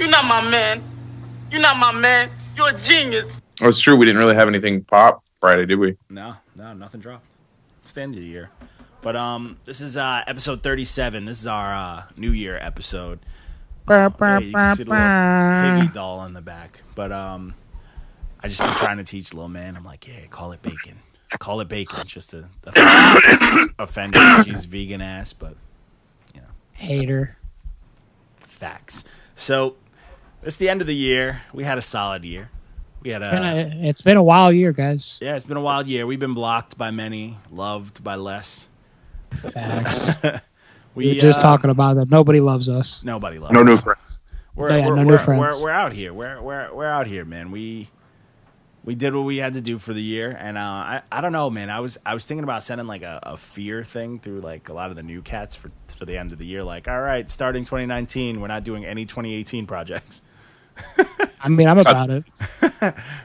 You're not my man. You're not my man. You're a genius. Oh, it's true. We didn't really have anything pop Friday, did we? No, nothing dropped. It's the end of the year. But this is episode 37. This is our New Year episode. Yeah, you can see the little piggy doll in the back. But I just been trying to teach little man. I'm like, yeah, call it bacon. Call it bacon, just to offend his vegan ass. But you know, hater. Facts. So it's the end of the year. We had a solid year. We had it's been a wild year, guys. Yeah, it's been a wild year. We've been blocked by many, loved by less. Facts. We were just talking about that. Nobody loves us. Nobody loves us. No new friends. No new friends. We're out here. We're out here, man. We did what we had to do for the year, and I don't know, man. I was thinking about sending like a fear thing through like a lot of the new cats for the end of the year. Like, all right, starting 2019, we're not doing any 2018 projects. I mean, I'm about it.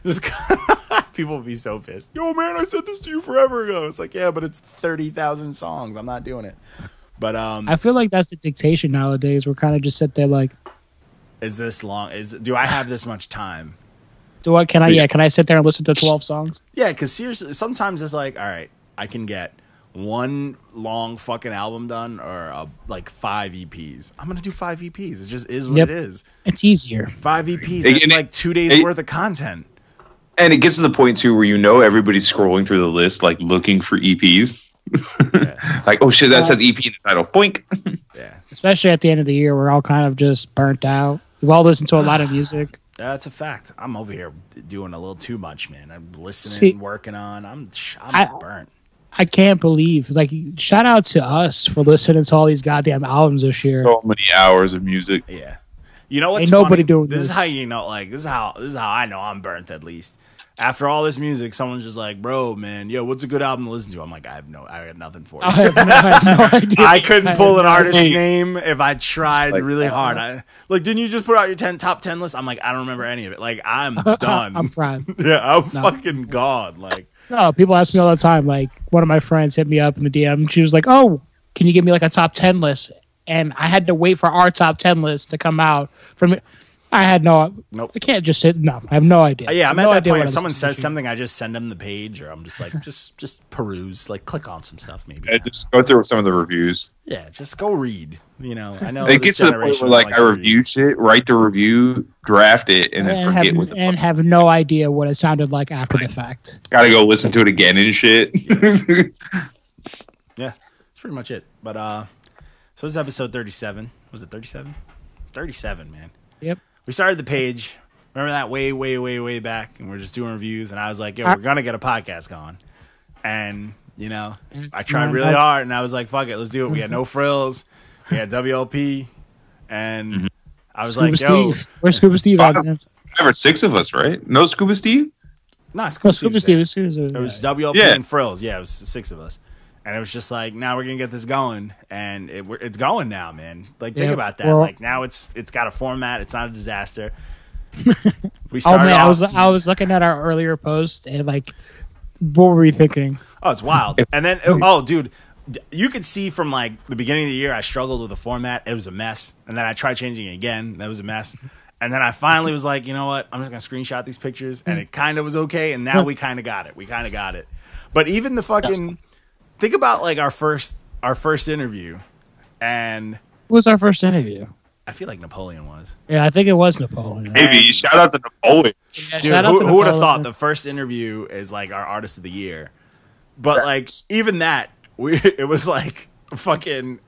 Just people would be so pissed. Yo, man, I said this to you forever ago. It's like, yeah, but it's 30,000 songs. I'm not doing it. But I feel like that's the dictation nowadays. We're kind of just sit there like, is this long? Do I have this much time? Can I sit there and listen to 12 songs? Yeah, because seriously, sometimes it's like, all right, I can get one long fucking album done or like 5 EPs. I'm gonna do 5 EPs. It just is what it is. It's easier. 5 EPs. That's like 2 days worth of content. And it gets to the point too where everybody's scrolling through the list like looking for EPs. Yeah. Like, oh shit, that says EP in the title. Boink. Yeah. Especially at the end of the year, we're all kind of just burnt out. We've all listened to a lot of music. That's a fact. I'm over here doing a little too much, man. I'm listening, working on. I'm burnt. I can't believe, like, shout out to us for listening to all these goddamn albums this year. So many hours of music. Yeah. You know what's Ain't nobody funny? doing this. This is how you know, like, this is how I know I'm burnt, at least. After all this music, someone's just like, bro, man, yo, what's a good album to listen to? I'm like, I got nothing for you. I have no idea. I couldn't pull an artist's name if I tried really hard. Didn't you just put out your top 10 list? I'm like, I don't remember any of it. Like, I'm done. I'm fried. Yeah, I'm fucking gone. Like, no, people ask me all the time. Like, one of my friends hit me up in the DM, and she was like, oh, can you give me like a top 10 list? And I had to wait for our top 10 list to come out from it. I had nope. I can't just sit. No, I have no idea. Yeah, I'm at that point. If someone says something, I just send them the page, or I'm just like, just peruse, like click on some stuff, maybe. Yeah, just go through some of the reviews. Yeah, just go read. You know, I know it gets to the point where like I review shit, write the review, draft it, and then forget what the and have no idea what it sounded like after the fact. Gotta go listen to it again and shit. Yeah, that's pretty much it. But so this is episode 37. Was it 37? 37, man. Yep. We started the page. Remember that way back, and we're just doing reviews. And I was like, "Yo, we're gonna get a podcast going." And you know, I tried really hard, and I was like, "Fuck it, let's do it." We had no frills. We had WLP, and I was Scuba like, "Yo, Steve. Where's Scuba Steve at?" There were 6 of us, right? No Scuba Steve. Nah, Scuba Steve. It was WLP and frills. Yeah, it was 6 of us. And it was just like, now we're gonna get this going, and it's going now, man. Like, think about that. Like, now it's got a format. It's not a disaster. We started I was looking at our earlier post, and like, what were we thinking? Oh, it's wild. And then, dude, you could see from like the beginning of the year, I struggled with the format. It was a mess. And then I tried changing it again. That was a mess. And then I finally was like, you know what? I'm just gonna screenshot these pictures, and it kind of was okay. And now we kind of got it. But even the fucking. Think about like our first interview, and what was our first interview? I feel like Napoleon was. Yeah, I think it was Napoleon. Maybe shout out to Napoleon. Yeah, dude, who would have thought the first interview is like our artist of the year? But like even that, it was like a fucking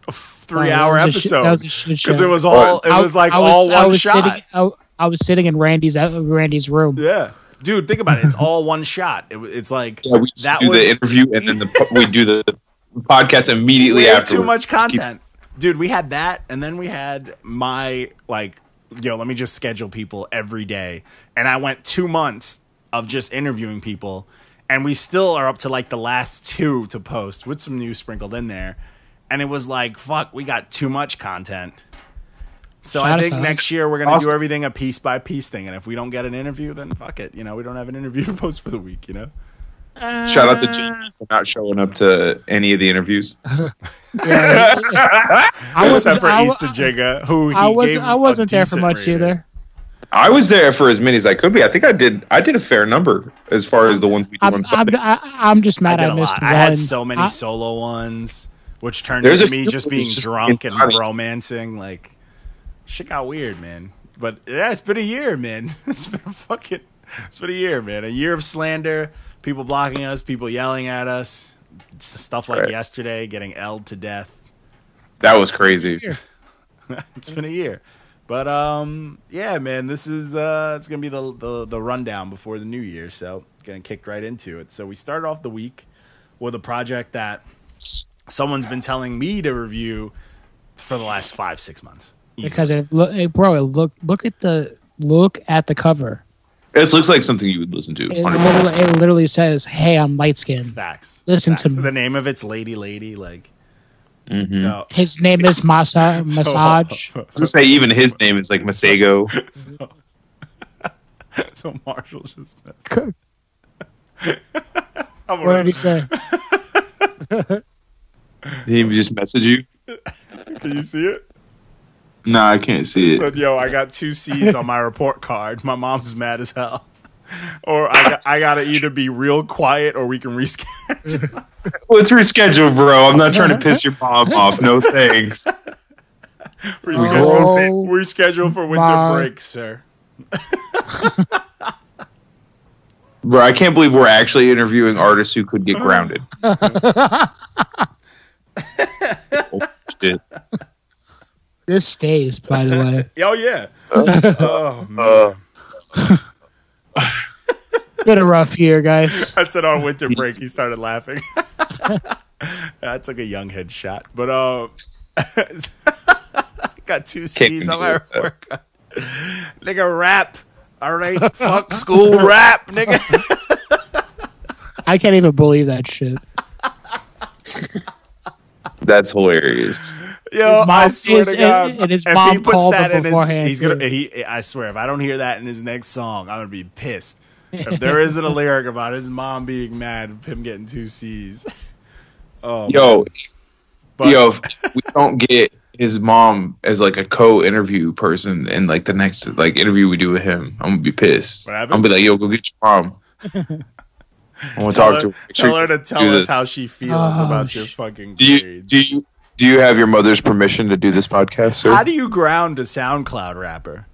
3-hour episode because it was all one shot. I was sitting in Randy's room. Yeah. Dude, think about it. It's all one shot. It's like we do the interview and then we do the podcast immediately after. Too much content, dude. We had that, and then we had my like, let me just schedule people every day, and I went 2 months of just interviewing people, and we still are up to like the last 2 to post with some news sprinkled in there, and it was like, fuck, we got too much content. So I think next year we're going to do everything a piece by piece thing. And if we don't get an interview, then fuck it. We don't have an interview to post for the week, Shout out to Jamie for not showing up to any of the interviews. I wasn't for Easter Jigga, who he I wasn't there for much rating. either. I was there for as many as I could be. I think I did a fair number as far as the ones we do on Sunday. I'm just mad I missed one. I had so many solo ones, which turned into me just being drunk and romancing. Like, shit got weird, man. But yeah, it's been a year, man. It's been a year, man. A year of slander, people blocking us, people yelling at us, stuff like yesterday, getting L'd to death. That was crazy. It's been a year. But yeah, man, this is it's gonna be the rundown before the new year, so gonna kick right into it. So we started off the week with a project that someone's been telling me to review for the last 5-6 months. Easily. Because look at the cover. It looks like something you would listen to. It literally says, "Hey, I'm light skinned." Facts. Listen to me. The name of it's Lady, like. Mm-hmm. No. His name is Massage. To say even his name is like Masego. So Marshall just What did he say? Did he just message you? Can you see it? No, I can't see it. Said, yo, I got 2 C's on my report card. My mom's mad as hell. Or I gotta either be real quiet or we can reschedule. Let's reschedule, bro. I'm not trying to piss your mom off. No thanks. Reschedule for winter break, sir. Bro, I can't believe we're actually interviewing artists who could get grounded. Oh, shit. This stays, by the way. Oh, yeah. Oh, man. Been a rough year, guys. I said on winter break, he started laughing. I took a young head shot. But got 2 C's on my report card. Nigga, rap. All right, fuck school rap, nigga. I can't even believe that shit. That's hilarious. Yo, I swear to God, and his mom called him beforehand. I swear, if I don't hear that in his next song, I'm gonna be pissed. If there isn't a lyric about his mom being mad of him getting 2 C's. Oh, yo, if we don't get his mom as like a co-interview person in like the next like interview we do with him, I'm gonna be pissed. I'm gonna be like, yo, go get your mom. I want to talk to her. Tell her to tell us how she feels about your fucking grades. Do you have your mother's permission to do this podcast, sir? How do you ground a SoundCloud rapper?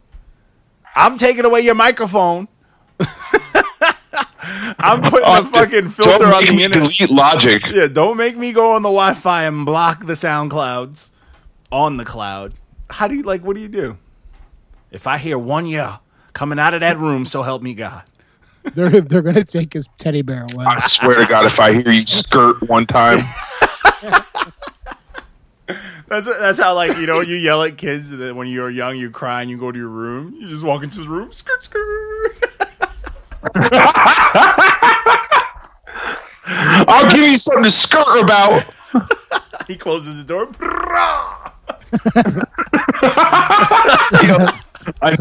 I'm taking away your microphone. I'm putting a fucking filter on the internet. Delete Logic. Yeah, don't make me go on the Wi-Fi and block the SoundClouds on the cloud. How do you what do you do? If I hear one yeah coming out of that room, so help me God. They're gonna take his teddy bear away. I swear to God, if I hear you skirt one time. That's how you yell at kids that when you're young you cry and you go to your room. You just walk into the room, skirt skirt. I'll give you something to skirt about. He closes the door.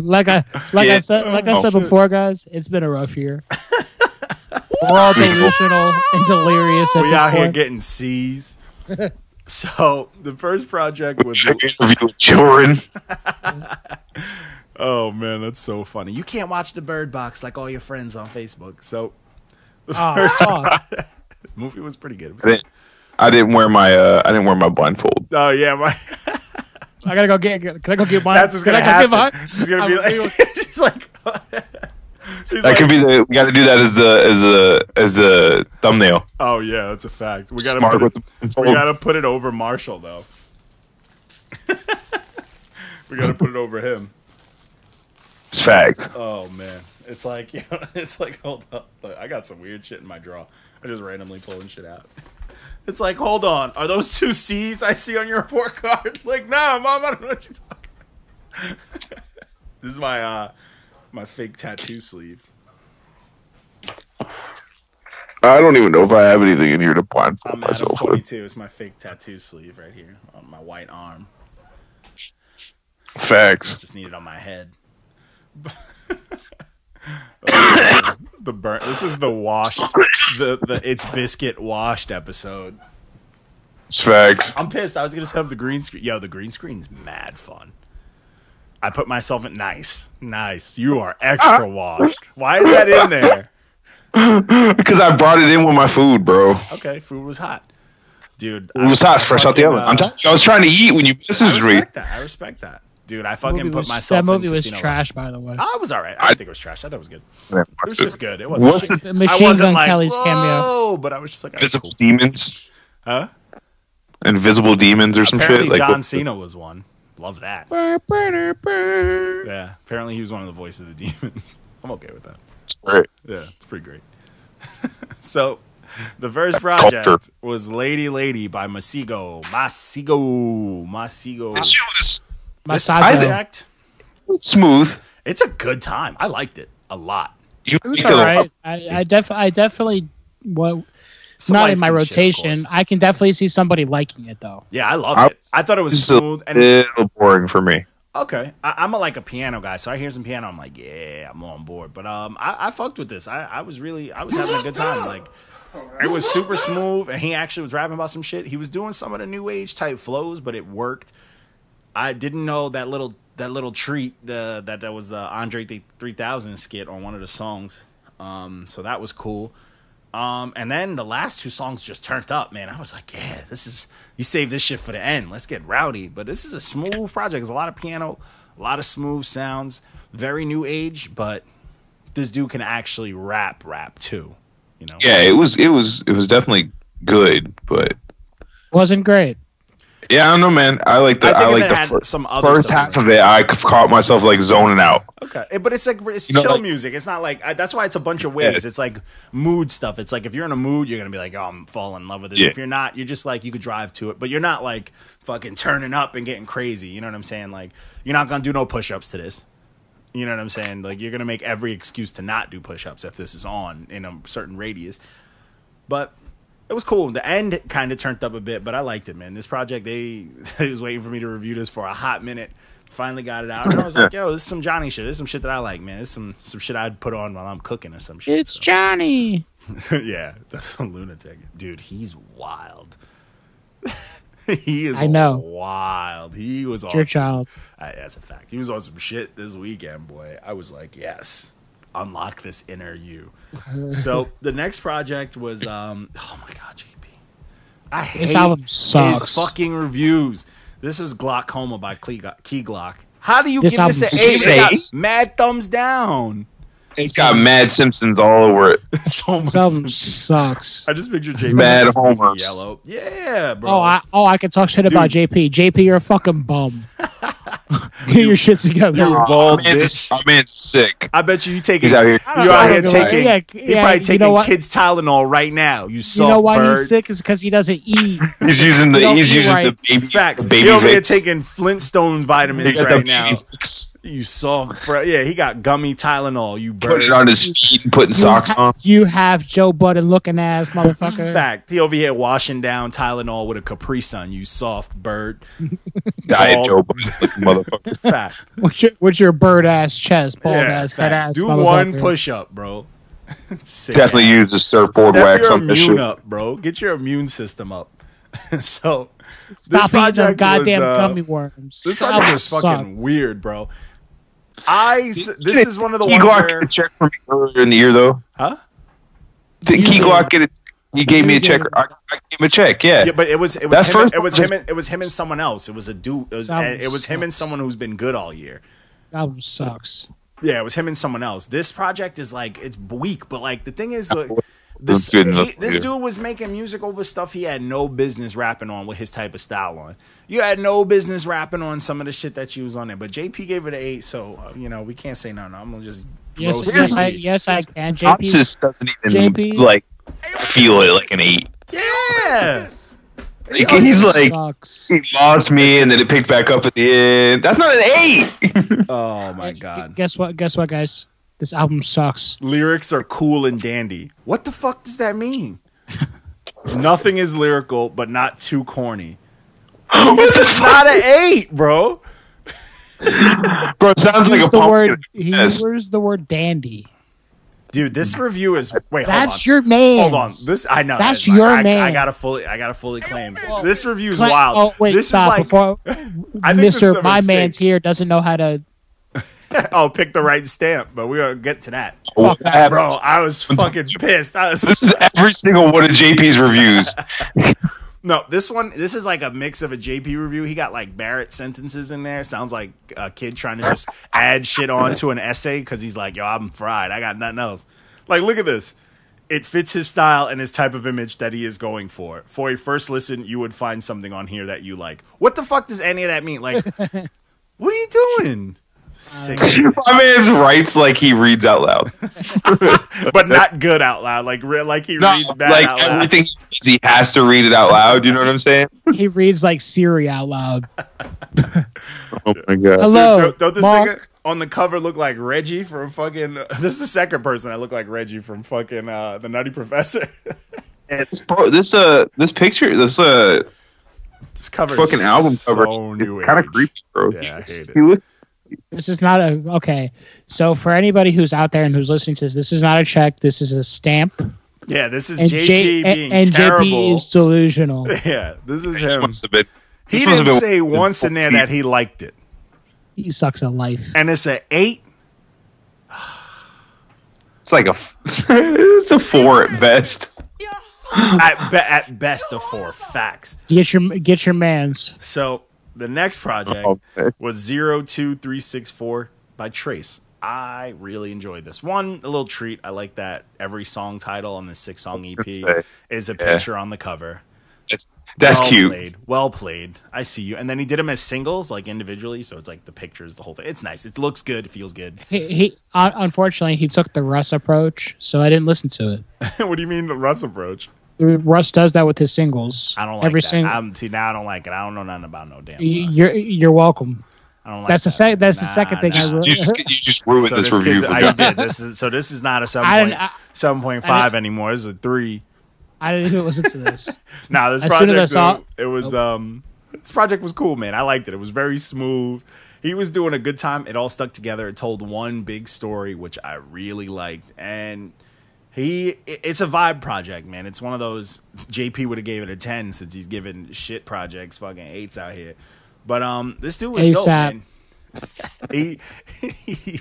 Like I said before, guys, it's been a rough year. We're all delusional and delirious. We out here getting C's. So the first project was interview with children. Oh man, that's so funny. You can't watch the Bird Box like all your friends on Facebook. So the first movie was pretty good. I didn't wear my blindfold. Oh yeah, I gotta go get. Can I go get mine? That's what's gonna happen. She's gonna be like, she's like. That could be we got to do that as the thumbnail. Oh yeah, that's a fact. We gotta put it over Marshall though. We gotta put it over him. It's facts. Oh man, it's like hold up. Look, I got some weird shit in my drawer. I'm just randomly pulling shit out. It's like, hold on, are those 2 C's I see on your report card? Like, nah, mom, I don't know what you're talking about. This is my fake tattoo sleeve. I don't even know if I have anything in here to blindfold myself with. 22. It's my fake tattoo sleeve right here on my white arm. Facts. Just need it on my head. The burn. This is the wash. The It's Biscuit washed episode. It's facts. I'm pissed. I was gonna set up the green screen. Yo, the green screen's mad fun. I put myself in nice. You are extra washed. Why is that in there? Because I brought it in with my food, bro. Okay, food was hot, dude. It was hot, fresh out the oven. I was trying to eat when you messaged me. I respect that. Dude, I fucking put myself in. That movie in was trash, by the way. Oh, it was all right. I didn't think it was trash. I thought it was good. Yeah, it was just good. It wasn't. Machine Gun Kelly's cameo. But I was just like, Invisible Demons. Huh? Invisible Demons or some apparently shit. John Cena was one. Love that. Yeah. Apparently he was one of the voices of the demons. I'm okay with that. It's great. Yeah, it's pretty great. So, the first project was Lady by Masego. This project, it's smooth. It's a good time. I liked it a lot. It was all right. I definitely not in my rotation. I can definitely see somebody liking it though. Yeah, I love it. I thought it was smooth and a little boring for me. Okay, I'm a piano guy, so I hear some piano. I'm like, yeah, I'm on board. But I fucked with this. I was having a good time. Like, it was super smooth, and he actually was rapping about some shit. He was doing some of the new age type flows, but it worked. I didn't know that little treat that was the Andre 3000 skit on one of the songs. So that was cool. And then the last two songs just turned up, man. I was like, yeah, you saved this shit for the end. Let's get rowdy. But this is a smooth project. There's a lot of piano, a lot of smooth sounds, very new age, but this dude can actually rap too. You know? Yeah, it was definitely good, but wasn't great. Yeah, I don't know, man. I like the first half of it. I caught myself like zoning out. Okay, but it's chill music. It's not like that's why it's a bunch of waves. Yeah. It's like mood stuff. It's like if you're in a mood, you're gonna be like, oh, I'm falling in love with this. Yeah. If you're not, you're just like you could drive to it, but you're not like fucking turning up and getting crazy. You know what I'm saying? Like you're not gonna do no push-ups to this. You know what I'm saying? Like you're gonna make every excuse to not do push-ups if this is on in a certain radius. But it was cool. The end kind of turned up a bit, but I liked it, man. This project, they was waiting for me to review this for a hot minute. Finally got it out. And I was like, yo, this is some Johnny shit. This is some shit that I like, man. This is some shit I'd put on while I'm cooking or some shit. It's Johnny. Yeah, that's a lunatic. Dude, he's wild. He is wild. He was on your child. That's a fact. He was on some shit this weekend, boy. I was like, yes. Unlock this inner you. So the next project was oh my god, JP. I hate this album sucks. His fucking reviews. This is Glockoma by Key Glock. How do you give this an 8? It got mad thumbs down. It's got Mad Simpsons all over it. So this album sucks. I just pictured JP Mad Homers. Yellow. Yeah, bro. I can talk shit about JP. JP, you're a fucking bum. Get your shit together. You're bald bitch. My man's sick. I bet you taking. He's out here. You're out here taking. He's probably taking kids Tylenol right now. You soft bird. You know why he's sick? Is because he doesn't eat. He's using the baby. Facts. Baby He's over here taking Flintstone vitamins right now. You soft bird. Yeah, he got gummy Tylenol. You bird. Put it on his feet and putting socks on. You have Joe Budden looking ass motherfucker. Fact. He over here washing down Tylenol with a Capri Sun. You soft bird. Diet Joe Budden looking motherfucker. Fact. What's your bird ass chest, bald ass, head ass? Do one push up, bro. Definitely use the surfboard wax on this shit. Up, bro. Get your immune system up. So stop eating them goddamn gummy worms. This project was fucking weird, bro. This is one of the ones where get a check from me earlier in the year, though. Huh? Did Key Glock get it? He gave me a check. I gave him a check. Yeah. Yeah, but it was him and someone else. It was a dude. It was him and someone who's been good all year. Album sucks. Yeah, it was him and someone else. This project is like it's weak, but like the thing is, like, this dude was making music over stuff he had no business rapping on with his type of style on. You had no business rapping on some of the shit that you was on there, but JP gave it an 8, so we can't say no. I'm gonna just yes, I can. JP doesn't even like feel it like an 8. Yeah. Like, he's like, he lost me, and then it picked back up at the end. That's not an 8. Oh my god! Guess what, guys? This album sucks. Lyrics are cool and dandy. What the fuck does that mean? Nothing is lyrical, but not too corny. This is not an 8, bro. Bro, it sounds like a word. He uses the word dandy. Dude, this review is That's your man. Hold on. This I know. That's your man. I gotta fully claim. This review is wild. Oh wait, this stop is like before Mr. My Man's here doesn't know how to pick the right stamp, but we're gonna get to that. Fuck that. Bro, I was fucking pissed. This is every single one of JP's reviews. No, this is like a mix of a JP review. He got like Barrett sentences in there. Sounds like a kid trying to just add shit onto an essay because he's like, yo, I'm fried. I got nothing else. Like, look at this. It fits his style and his type of image that he is going for. For a first listen, you would find something on here that you like. What the fuck does any of that mean? Like, what are you doing? My man's writes like he reads out loud, but not good out loud. Like he reads bad like out loud. everything he has to read it out loud. You know what I'm saying? He reads like Siri out loud. Oh my god! Hello, Dude, don't this Mark? nigga on the cover look like Reggie from fucking? This is the second person that looked like Reggie from fucking the Nutty Professor. It's bro. This picture. This cover. Fucking album so cover. New Kind of age. creepy, bro. Yeah, I hate it. This is not a okay. So for anybody who's out there and who's listening to this is not a check. This is a stamp. Yeah, this is And JP being and terrible. JP is delusional. Yeah, this is him. He He didn't say once in there that he liked it. He sucks at life. And it's an 8. It's like it's a 4 at best. At best of 4 facts. Get your man's. So the next project was 02364 by Trace. I really enjoyed this. One, a little treat. I like that every song title on the 6-song EP is a picture on the cover. That's cute. Well played. I see you. And then he did them as singles, like individually. So it's like the pictures, the whole thing. It's nice. It looks good. It feels good. He unfortunately he took the Russ approach, so I didn't listen to it. What do you mean the Russ approach? Russ does that with his singles. I don't like every that. See, now I don't like it. I don't know nothing about no damn Russ. You're welcome. I don't like that's that. the second thing. You just ruined this review. I did. This is not a 7.5 anymore. This is a 3. I didn't even listen to this. Nah, this project was cool, man. I liked it. It was very smooth. He was doing a good time. It all stuck together. It told one big story, which I really liked. And it's a vibe project, man. It's one of those JP would have gave it a 10 since he's giving shit projects fucking 8s out here. But this dude was dope, man. He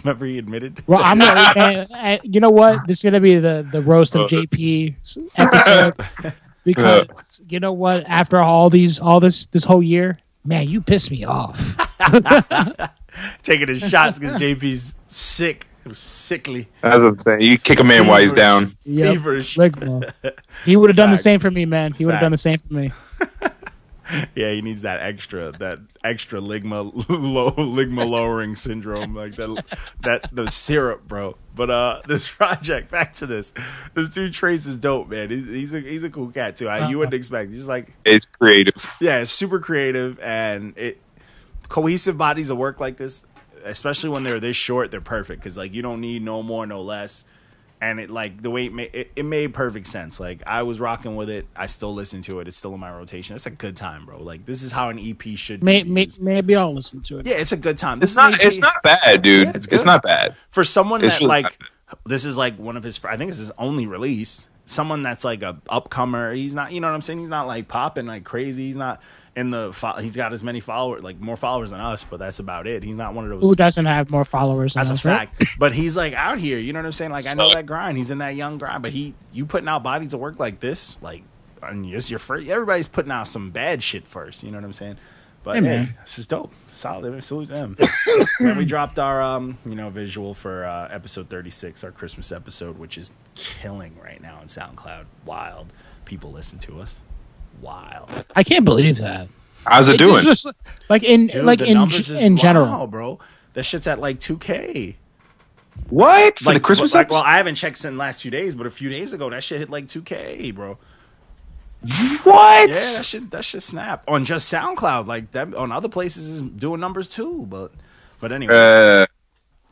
remember he admitted. Well, I'm not. You know what? This is gonna be the roast of JP episode because you know what? After this whole year, man, you pissed me off. Taking his shots because JP's sick. It was sickly. That's what I'm saying. You kick a man while he's down. Yep. He would have done the same for me, man. He would have done the same for me. Yeah, he needs that extra ligma lowering syndrome, like the syrup, bro. But this project, back to this dude Trace is dope, man. He's a cool cat too. You wouldn't expect. He's like it's creative. Yeah, it's super creative, and cohesive bodies of work like this, especially when they're this short, they're perfect because like you don't need no more, no less. And it like the way it made perfect sense. Like I was rocking with it. I still listen to it. It's still in my rotation. It's a good time, bro. Like this is how an EP should be. Maybe I'll listen to it. Yeah, it's a good time. It's not bad, dude. Yeah, it's not bad for someone that really like. This is like one of his. I think it's his only release. Someone that's like a upcomer. He's not. You know what I'm saying? He's not like popping like crazy. He's not in the. He's got as many followers, like more followers than us, but that's about it. He's not one of those. Who doesn't have more followers than us? That's a fact. Right? But he's like out here. You know what I'm saying? Like I know that grind. He's in that young grind. But you putting out bodies of work like this, like and it's your first. Everybody's putting out some bad shit first. You know what I'm saying? But hey, this is dope. Solid. Salute to him. Then we dropped our visual for episode 36, our Christmas episode, which is killing right now on SoundCloud. Wild. People listen to us. Wild. I can't believe that. How's it doing? Just, in general, bro. That shit's at like 2K. What for the Christmas episode? Well, I haven't checked in the last few days, but a few days ago that shit hit like 2K, bro. What? Yeah, that shit snapped on just SoundCloud. Like that on other places is doing numbers too, but anyway,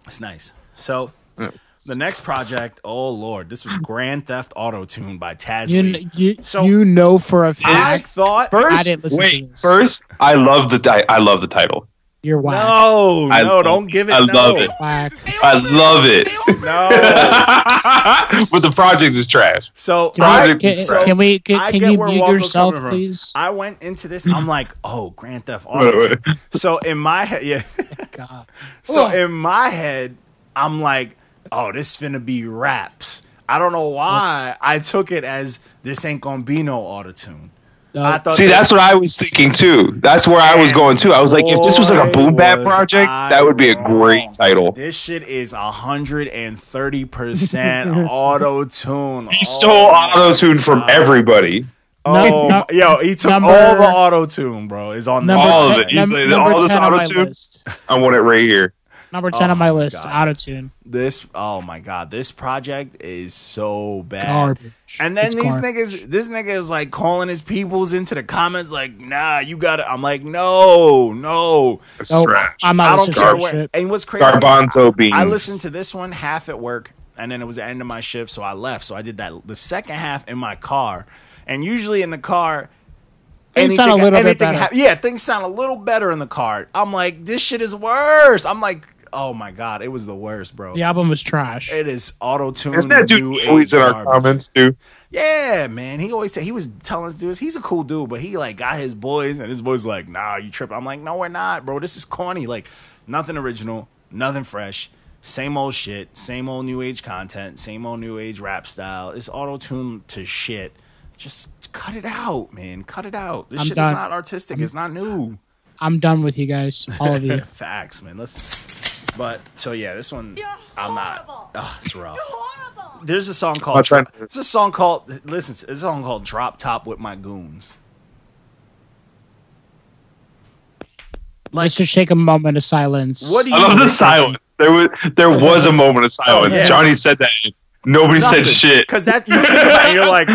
it's nice. So the next project, oh lord, this was Grand Theft Autotune by Tazly. You know for a fact. I thought first, I didn't listen to this. First, I love the title. You're whack. No, don't give it. I love it. Whack. I love it. No. But the project is trash. So can you mute yourself, please? I went into this. I'm like, oh, Grand Theft Auto. So in my head, yeah. God. So in my head, I'm like, oh, this finna be raps. I don't know why I took it as this ain't gonna be no Autotune. See, that's what I was thinking too. That's where I was going too. I was like, if this was like a boom bap project, that would be a great title. This shit is 130% auto-tune. He stole auto-tune from everybody. Yo, he took all the auto-tune, bro. Is on all of it. He played all this auto-tune. I want it right here. Number 10 on my list, Autotune. Oh my god, this project is so bad. Garbage. And then this nigga is like calling his peoples into the comments like, nah, you got it. I'm like, no. It's trash. I'm not. I don't care what. And what's crazy? Garbanzo beans. I listened to this one half at work, and then it was the end of my shift, so I left. So I did the second half in my car, and usually in the car. Things sound a little bit better. Things sound a little better in the car. I'm like, this shit is worse. I'm like, oh my god, it was the worst, bro. The album was trash. It is auto-tune. Isn't that dude always in our comments too? Yeah, man. He was telling us dudes, he's a cool dude, but he like got his boys, and his boys like, nah, you tripping. I'm like, no, we're not, bro. This is corny. Like, nothing original, nothing fresh. Same old shit, same old new age content, same old new age rap style. It's auto-tune to shit. Just cut it out, man. Cut it out. This shit is not artistic. It's not new. I'm done with you guys, all of you. Facts, man. But so yeah, this one I'm not. Oh, it's rough. There's a song called. There's a song called. Listen, it's a song called "Drop Top with My Goons." Let's just take a moment of silence. What do you? I love the silence. There was a moment of silence. Yeah. Johnny said that. Nobody said shit. Because that you're like.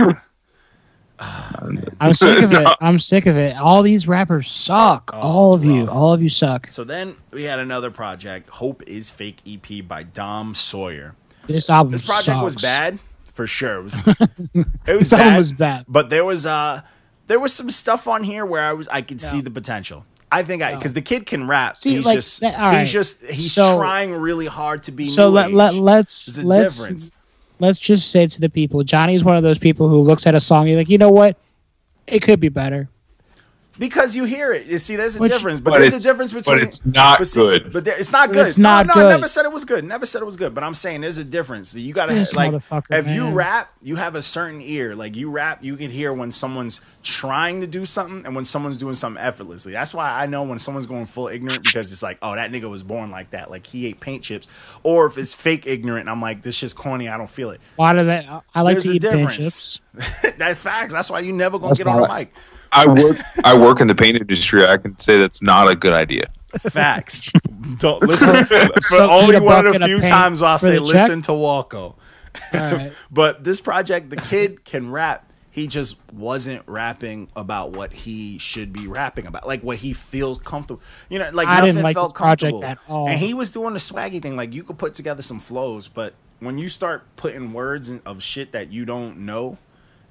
I'm sick of it. I'm sick of it. All these rappers suck. All of you suck. So then we had another project, Hope is Fake EP by Dom Sawyer. This project was bad for sure. It was album was bad. But there was some stuff on here where I could see the potential. I think because the kid can rap. See, he's trying really hard to be. So let's just say to the people, Johnny's one of those people who looks at a song, you're like, you know what? It could be better. Because you hear it. You see, there's a difference. But there's a difference between... But it's not good. But it's not good. It's not good. I never said it was good. Never said it was good. But I'm saying there's a difference. You got to... Like, if you rap, you have a certain ear. Like, you rap, you can hear when someone's trying to do something and when someone's doing something effortlessly. That's why I know when someone's going full ignorant, because it's like, oh, that nigga was born like that. Like, he ate paint chips. Or if it's fake ignorant, I'm like, this shit's corny. I don't feel it. Why do they... I like to eat paint chips. That's facts. That's why you never going to get on the mic. I work in the paint industry. I can say that's not a good idea. Facts. Don't listen. For only one of the few times I'll say listen to Walko. Right. But this project, the kid can rap. He just wasn't rapping about what he should be rapping about, like what he feels comfortable. You know, like I nothing didn't felt comfortable. At all. And he was doing the swaggy thing. Like you could put together some flows, but when you start putting words of shit that you don't know,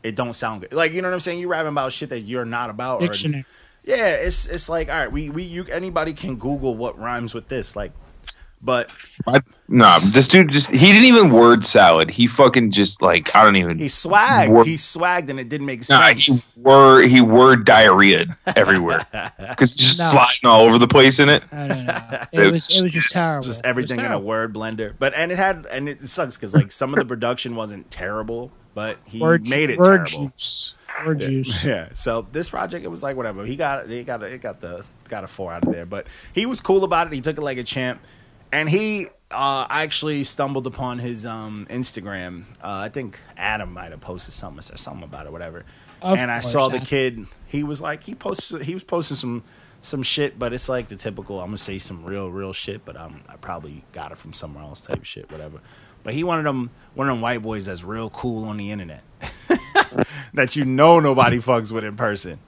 it don't sound good. Like, you know what I'm saying? You rapping about shit that you're not about. Dictionary. Yeah, it's like, all right, anybody can Google what rhymes with this. Like, but this dude he didn't even word salad. He fucking just like, I don't even. He swagged. He swagged and it didn't make sense. He word diarrhea everywhere because he's just sliding all over the place in it. I don't know. It was just terrible. Just everything in a word blender. But it sucks because like some of the production wasn't terrible. But he made it terrible. Word juice. Yeah. So this project, it was like whatever. He got a 4 out of there. But he was cool about it. He took it like a champ. And he actually stumbled upon his Instagram. I think Adam might have posted something, said something about it, whatever. I saw the kid. He was like he was posting some shit, but it's like the typical. I'm gonna say some real shit, but I probably got it from somewhere else type shit, whatever. But he one of them white boys that's real cool on the internet that nobody fucks with in person.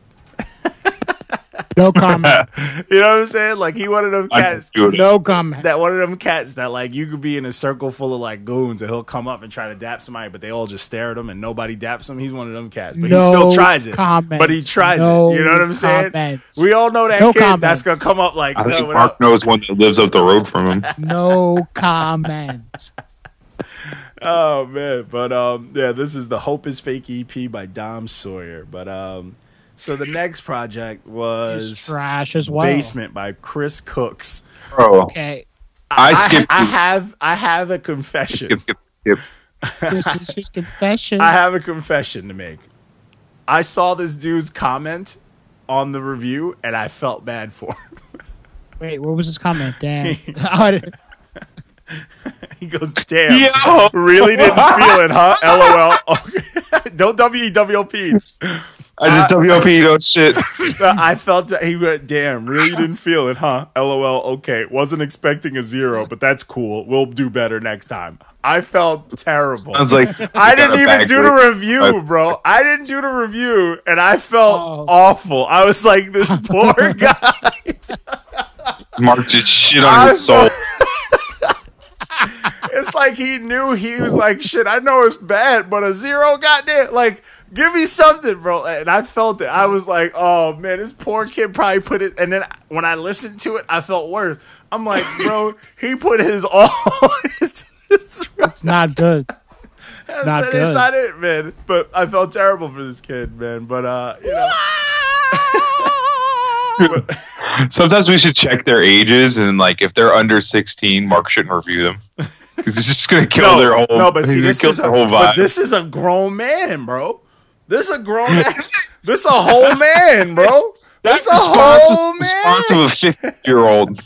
No comment. You know what I'm saying? Like he one of them cats. No comment. That one of them cats that like you could be in a circle full of like goons and he'll come up and try to dap somebody, but they all just stare at him and nobody daps him. He's one of them cats, but he still tries it. But he tries it. You know what I'm saying? We all know that kid that's gonna come up like. I think Mark knows one that lives up the road from him. No comment. Oh man, but yeah, this is the Hope is Fake EP by Dom Sawyer. But so the next project was it's trash as well. Basement by Chris Cookz. Bro, okay. I skipped. I have a confession. Skip. This is his confession. I have a confession to make. I saw this dude's comment on the review and I felt bad for him. Wait, what was his comment? Damn. He goes, damn, really didn't feel it, huh? LOL. Okay. Don't WWP. I just WOP, don't shit. I felt that he went, damn, really didn't feel it, huh? LOL. Okay, wasn't expecting a 0, but that's cool. We'll do better next time. I felt terrible. Sounds like I didn't even do the review, bro. I didn't do the review, and I felt awful. I was like, this poor guy. Mark just shit on his soul. It's like he knew he was like, shit, I know it's bad, but a 0, goddamn, like, give me something, bro. And I felt it. I was like, oh, man, this poor kid probably put it. And then when I listened to it, I felt worse. I'm like, bro, he put his all into this. It's not good. It's not good. It's not it, man. But I felt terrible for this kid, man. But, you know. Sometimes we should check their ages, and like if they're under 16, Mark shouldn't review them. It's just gonna kill their whole. No, but see, this is vibe. This is a grown man, bro. This is a grown ass. This a whole man, bro. That's a whole man. Response of a 50-year-old.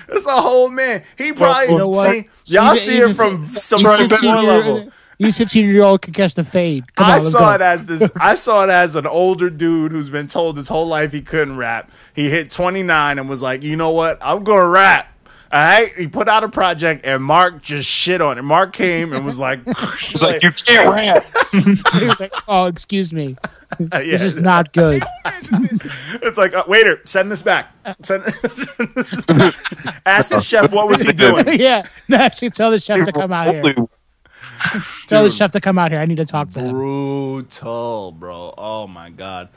It's a whole man. He probably you know what? Y'all see it from some level. These 15-year-old can catch the fade. I saw it as an older dude who's been told his whole life he couldn't rap. He hit 29 and was like, you know what? I'm gonna rap. All right. He put out a project and Mark just shit on it. Mark came and was like, "He's like, you can't rap." He was like, "Oh, excuse me, this is not good." It's like, waiter, send this back. Ask the chef what was he doing. Yeah, no, actually, tell the chef to come out here. Tell the chef to come out here. I need to talk to him. Brutal, bro. Oh my god.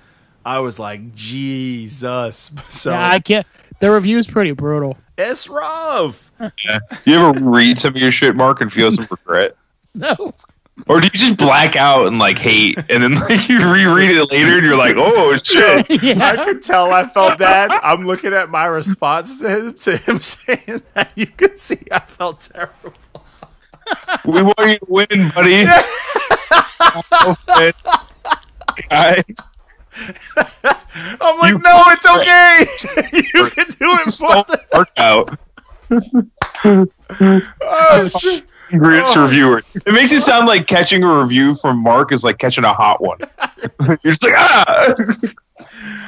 I was like, Jesus. So yeah, I can't. The review's pretty brutal. It's rough. Yeah. You ever read some of your shit, Mark, and feel some regret? No. Or do you just black out and like hate, and then like you reread it later and you're like, oh shit. Yeah. I could tell I felt bad. I'm looking at my response to him saying that. You could see I felt terrible. We want you to win, buddy. Guy. I'm like, no, it's okay. You can do it for the workout. Oh shit. Reviewer. It makes it sound like catching a review from Mark is like catching a hot one. You're just like, ah.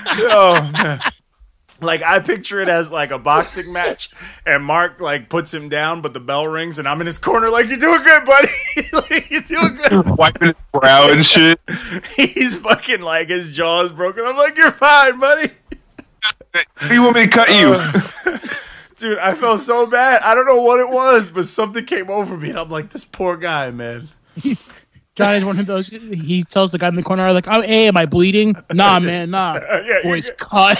Oh man. Like I picture it as like a boxing match, and Mark like puts him down, but the bell rings, and I'm in his corner like, "You're doing good, buddy. Like, you're doing good." Wiping his brow and shit. He's fucking like his jaw is broken. I'm like, "You're fine, buddy." Do you want me to cut you? Dude, I felt so bad. I don't know what it was, but something came over me, and I'm like, "This poor guy, man." Johnny's one of those. He tells the guy in the corner, like, "Oh, hey, am I bleeding? Nah, man, nah." Yeah, boy's cut.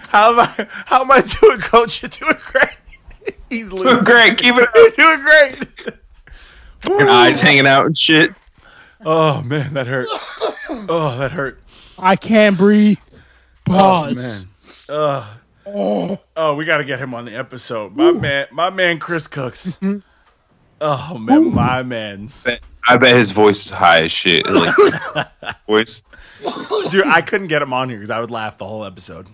How am I doing, Coach? You're doing great. He's losing. Doing great. Keep it up. You're doing great. Fucking eyes hanging out and shit. Oh man, that hurt. Oh, that hurt. I can't breathe. Pause. Oh, man. Oh, we got to get him on the episode. My man, Chris Cookz. Oh man, my man's. I bet his voice is high as shit. Like, voice. Dude, I couldn't get him on here because I would laugh the whole episode.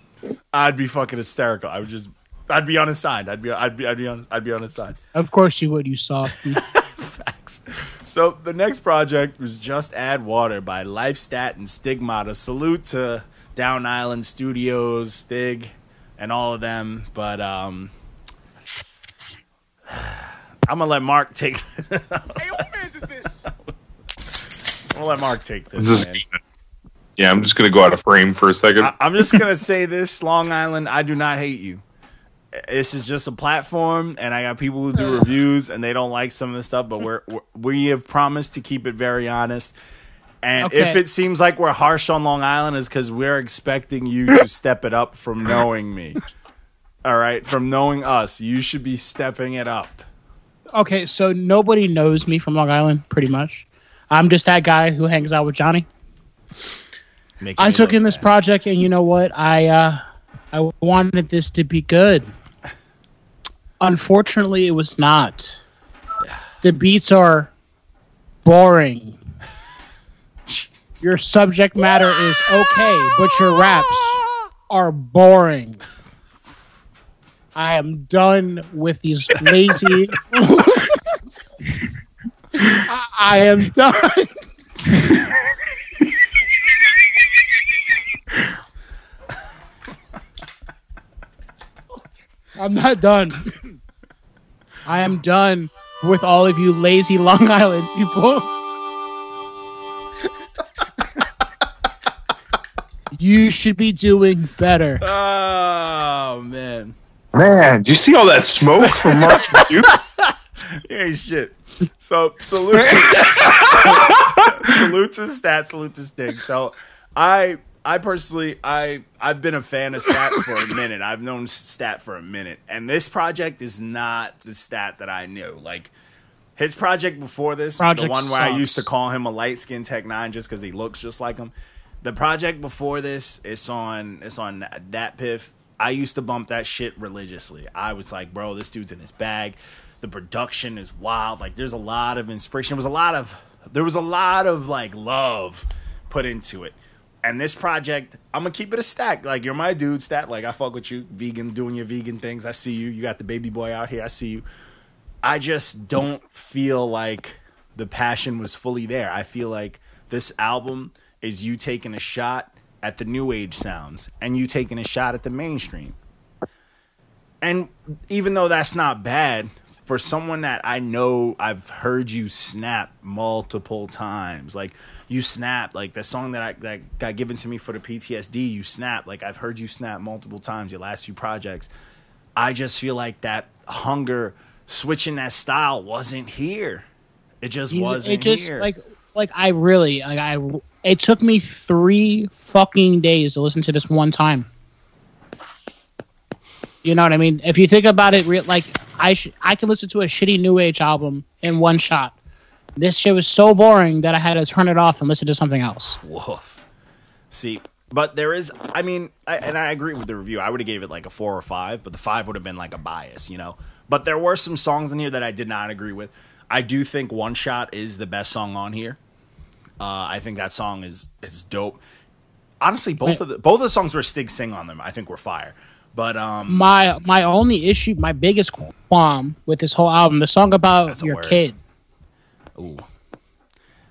I'd be fucking hysterical. I'd be on his side. I'd be on his side. Of course you would, you softy. Facts. So the next project was Just Add Water by Lifestat and Stigmata. Salute to Down Island Studios, Stig, and all of them. But I'm gonna let Mark take. Hey, what Manz is this? I'm gonna let Mark take this. Man. Yeah, I'm just gonna go out of frame for a second. I'm just gonna say this, Long Island. I do not hate you. This is just a platform, and I got people who do reviews, and they don't like some of the stuff. But we have promised to keep it very honest. And if it seems like we're harsh on Long Island, is because we're expecting you to step it up from knowing me. All right, from knowing us, you should be stepping it up. Okay, so nobody knows me from Long Island, pretty much. I'm just that guy who hangs out with Johnny. I took in this project, and you know what? I wanted this to be good. Unfortunately, it was not. Yeah. The beats are boring. Your subject matter is okay, but your raps are boring. I am done with these lazy... I am done. I'm not done. I am done with all of you lazy Long Island people. You should be doing better. Oh, man. Man, do you see all that smoke from Mark's review? Yeah, shit. So, salute to Stat, salute to Stig. So, I personally, I've been a fan of Stat for a minute. I've known Stat for a minute. And this project is not the Stat that I knew. Like, his project before this, the one where I used to call him a light-skinned Tech 9 just because he looks just like him. The project before this, it's on Dat Piff. I used to bump that shit religiously. I was like, bro, this dude's in his bag. The production is wild. Like, there's a lot of inspiration. There was a lot of like love put into it. And this project, I'm gonna keep it a stack. Like, you're my dude, Stat. Like, I fuck with you, vegan, doing your vegan things. I see you. You got the baby boy out here. I see you. I just don't feel like the passion was fully there. I feel like this album is you taking a shot at the new age sounds and you taking a shot at the mainstream. And even though that's not bad, for someone that I know, I've heard you snap multiple times. Like, you snap, like the song that got given to me for the PTSD, you snap. Like, I've heard you snap multiple times, your last few projects. I just feel like that hunger, switching that style wasn't here. It just wasn't here. It took me 3 fucking days to listen to this one time. You know what I mean? If you think about it, like, I can listen to a shitty new age album in one shot. This shit was so boring that I had to turn it off and listen to something else. Woof. See, but there is, I mean, and I agree with the review. I would have gave it like a 4 or 5, but the 5 would have been like a bias, you know? But there were some songs in here that I did not agree with. I do think One Shot is the best song on here. I think that song is dope. Honestly, both of the songs where Stig sing on them, I think were fire. But my only issue, my biggest qualm with this whole album, the song about your kid. Ooh.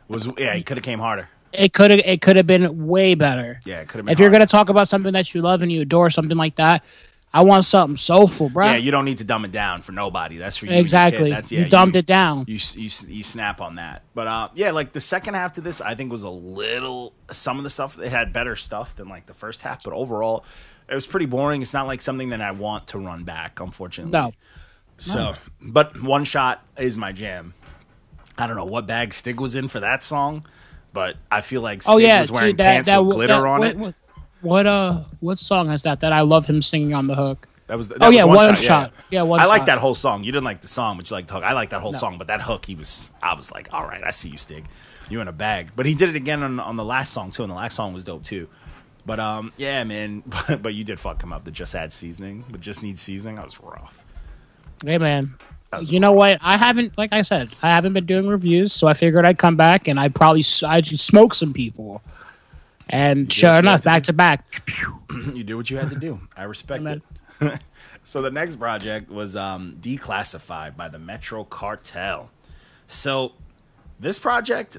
It could have came harder. It could have been way better. Yeah, it could have been. If you're gonna talk about something that you love and you adore, something like that, I want something soulful, bro. Yeah, you don't need to dumb it down for nobody. That's for you. Exactly. You dumbed it down. You snap on that. But yeah, like the second half to this, I think was a little. Some of the stuff, it had better stuff than like the first half, but overall, it was pretty boring. It's not like something that I want to run back, unfortunately. No. So, but One Shot is my jam. I don't know what bag Stig was in for that song, but I feel like Stig was wearing pants with glitter on it. What song is that I love him singing on the hook? That was One Shot. Yeah, I like that whole song. You didn't like the song, but you liked the hook. I like that whole song, but that hook, I was like, all right, I see you, Stig. You in a bag. But he did it again on the last song too, and the last song was dope too. But yeah, man. But you did fuck him up. That just had seasoning, but just needs seasoning. That was rough. Hey, man. You know what? I haven't been doing reviews, so I figured I'd come back and I'd just smoke some people. And sure enough, back to back. You did what you had to do. I respect it. So the next project was Declassified by the Metro Cartel. So this project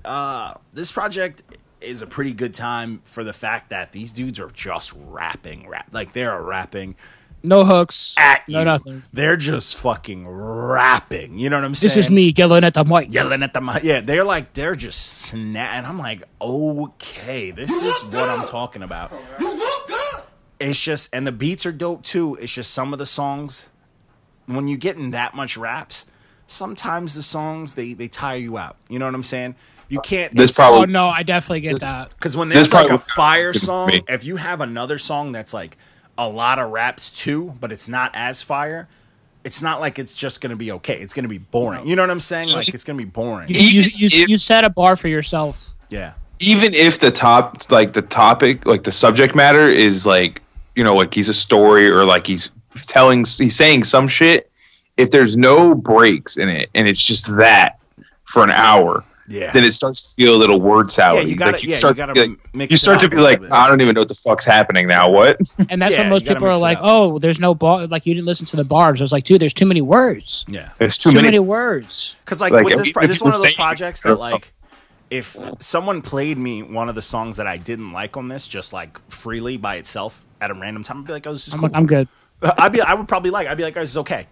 is a pretty good time for the fact that these dudes are just rapping. Like, they're rapping. No hooks. At no you. Nothing. They're just fucking rapping. You know what I'm saying? This is me yelling at the mic. Yelling at the mic. Yeah, they're just snap. And I'm like, okay, this is what I'm talking about. It's just, and the beats are dope too. It's just some of the songs, when you get in that much raps, sometimes the songs, they tire you out. You know what I'm saying? You can't. Oh, no, I definitely get that. Because when there's like a fire song, if you have another song that's like a lot of raps too, but it's not as fire, it's not like it's just going to be okay. It's going to be boring. You know what I'm saying? Like, it's going to be boring. You set a bar for yourself. Yeah. Even if the topic, like the subject matter is like, you know, like he's a story or like he's saying some shit, if there's no breaks in it and it's just that for an hour, then it starts to feel a little word salad. Yeah, you start to be like, I don't even know what the fuck's happening now. What? And that's when most people are like, oh, there's no bar. Like, you didn't listen to the bars. I was like, dude, there's too many words. Yeah. There's too many words. Because like with this is one of those projects that like, if someone played me one of the songs that I didn't like on this, just like freely by itself at a random time, I'd be like, oh, this is cool. I'm good. I would probably I'd be like, oh, this is okay.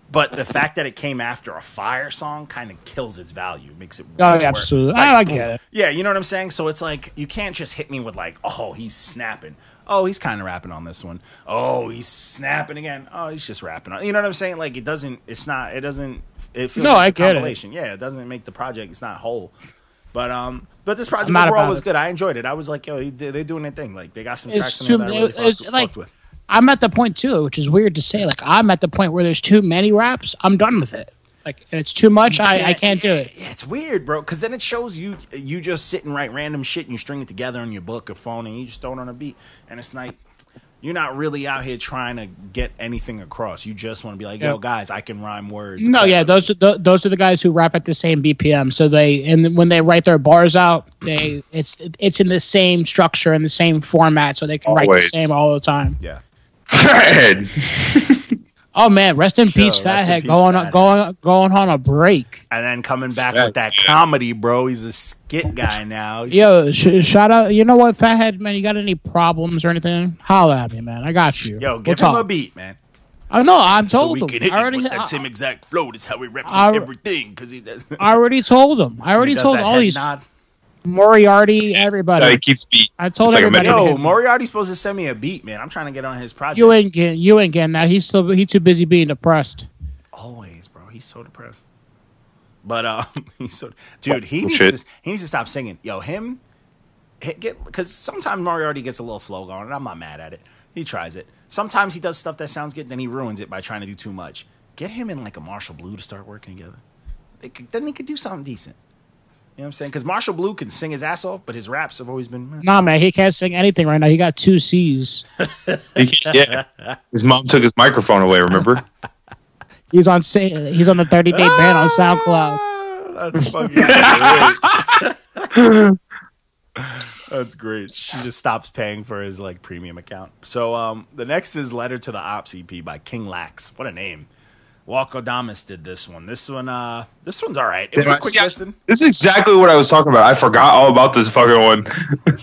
But the fact that it came after a fire song kind of kills its value, makes it. Oh, absolutely. Like, I get it. Yeah, you know what I'm saying? So it's like, you can't just hit me with like, oh, he's snapping. Oh, he's kind of rapping on this one. Oh, he's snapping again. Oh, he's just rapping on. You know what I'm saying? Like, it feels like a compilation. Yeah, it doesn't make the project. It's not whole. But this project overall was good. I enjoyed it. I was like, yo, they're doing their thing. Like, they got some tracks in there that I really fucked with. I'm at the point too, which is weird to say. Like, I'm at the point where there's too many raps. I'm done with it. Like, it's too much. I can't do it. Yeah, it's weird, bro. Because then it shows you just sit and write random shit and you string it together on your book or phone and you just throw it on a beat. And it's like, you're not really out here trying to get anything across. You just want to be like, yo, guys, I can rhyme words. No, yeah, those are the guys who rap at the same BPM. So when they write their bars out, it's in the same structure and the same format, so they can write the same all the time. Yeah. Fathead. Oh man, rest in peace, Fathead. Going on a break, and then coming back with that comedy, bro. He's a skit guy now. Yo, shout out. You know what, Fathead, man? You got any problems or anything? Holla at me, man. I got you. Yo, give him a beat, man. I know. I'm told him. That same exact flow. That's how he reps everything. Because I already told him. I already told all these. Moriarty, everybody. Yeah, he keeps beat. I told everybody. Yo, Moriarty's supposed to send me a beat, man. I'm trying to get on his project. You ain't getting that. He's too busy being depressed. Always, bro. He's so depressed. But he's so dude. He needs to stop singing. Yo, because sometimes Moriarty gets a little flow going, and I'm not mad at it. He tries it. Sometimes he does stuff that sounds good, then he ruins it by trying to do too much. Get him in like a Marshall Blue to start working together. Then they could do something decent. You know what I'm saying? Because Marshall Blue can sing his ass off, but his raps have always been... Nah, man, he can't sing anything right now. He got 2 C's. Yeah. His mom took his microphone away, remember? He's on the 30-day ban on SoundCloud. That's fucking great. That's great. She just stops paying for his like premium account. So the next is Letter to the Ops EP by King Lax. What a name. Walkodamus did this one. This one's all right. It was a quick listen. This is exactly what I was talking about. I forgot all about this fucking one.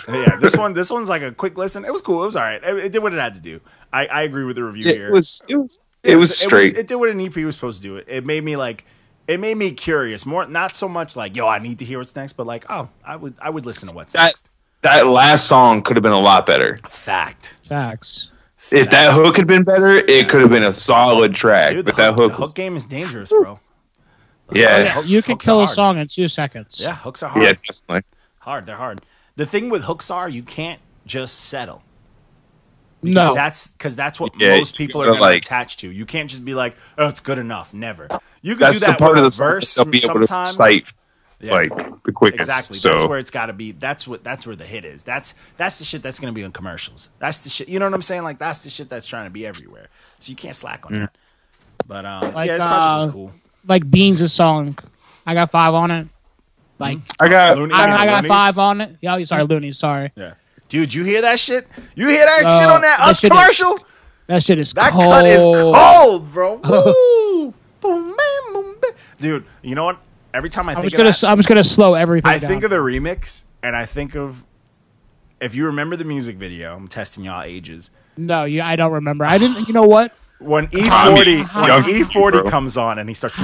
Yeah, this one's like a quick listen. It was cool. It was all right. It did what it had to do. I agree with the review here. It was straight. It did what an EP was supposed to do. It made me curious. More, not so much like, yo, I need to hear what's next, but like, oh, I would listen to what's next. That last song could have been a lot better. Facts. If that hook had been better, it could have been a solid track. Dude, but the hook hook game is dangerous, bro. Yeah. You can kill a song in 2 seconds. Yeah, hooks are hard. Yeah, definitely. They're hard. The thing with hooks are you can't just settle. No. That's what most people are going to attach to. You can't just be like, oh, it's good enough. Never. You can do that part with of the verse they'll be able to cite the quickest. Exactly. So. That's where it's got to be. That's where the hit is. That's the shit that's going to be on commercials. That's the shit. You know what I'm saying? Like, that's the shit that's trying to be everywhere. So you can't slack on that. But this project was cool. Like Beans' song, I got 5 on it. Like I got 5 on it. Yeah, sorry, Looney. Sorry. Yeah. Dude, you hear that shit? You hear that shit on that commercial? That shit is cold. That cut is cold, bro. Woo! Boom, bam, boom, bam. Dude, you know what? Every time I'm just gonna slow everything down. I think of the remix, and I think of, if you remember the music video, I'm testing y'all ages. No, I don't remember. I didn't. You know what? When E40 comes on and he starts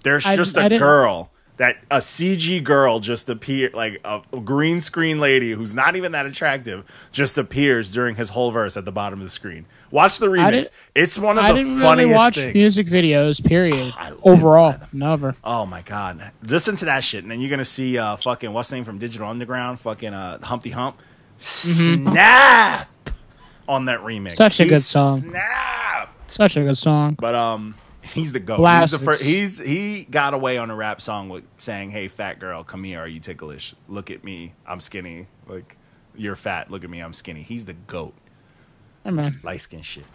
there's just a girl. That a CG girl just appeared, like a green screen lady who's not even that attractive, just appears during his whole verse at the bottom of the screen. Watch the remix. It's one of the funniest things. I didn't really watch music videos, period. Overall, never. Oh my god. Listen to that shit, and then you're gonna see fucking what's the name from Digital Underground, fucking Humpty Hump. Snap on that remix. Such a good song. Snap. Such a good song. But he's the GOAT. He's the first. He got away on a rap song with saying, "Hey, fat girl, come here. Are you ticklish? Look at me. I'm skinny. Like, you're fat. Look at me. I'm skinny." He's the GOAT. Hey, man. Light skin shit.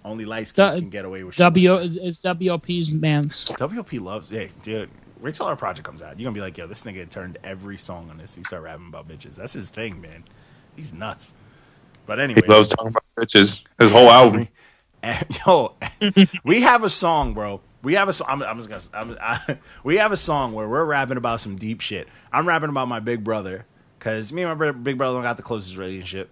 Only light skins can get away with shit. It's WOP's Manz. WOP loves. Hey, dude. Wait till our project comes out. You're gonna be like, "Yo, this nigga turned every song on this. He started rapping about bitches. That's his thing, man. He's nuts." But anyway, he loves talking about bitches. His whole album. Yo, we have a song, bro. We have a song. We have a song where we're rapping about some deep shit. I'm rapping about my big brother because me and my big brother don't got the closest relationship,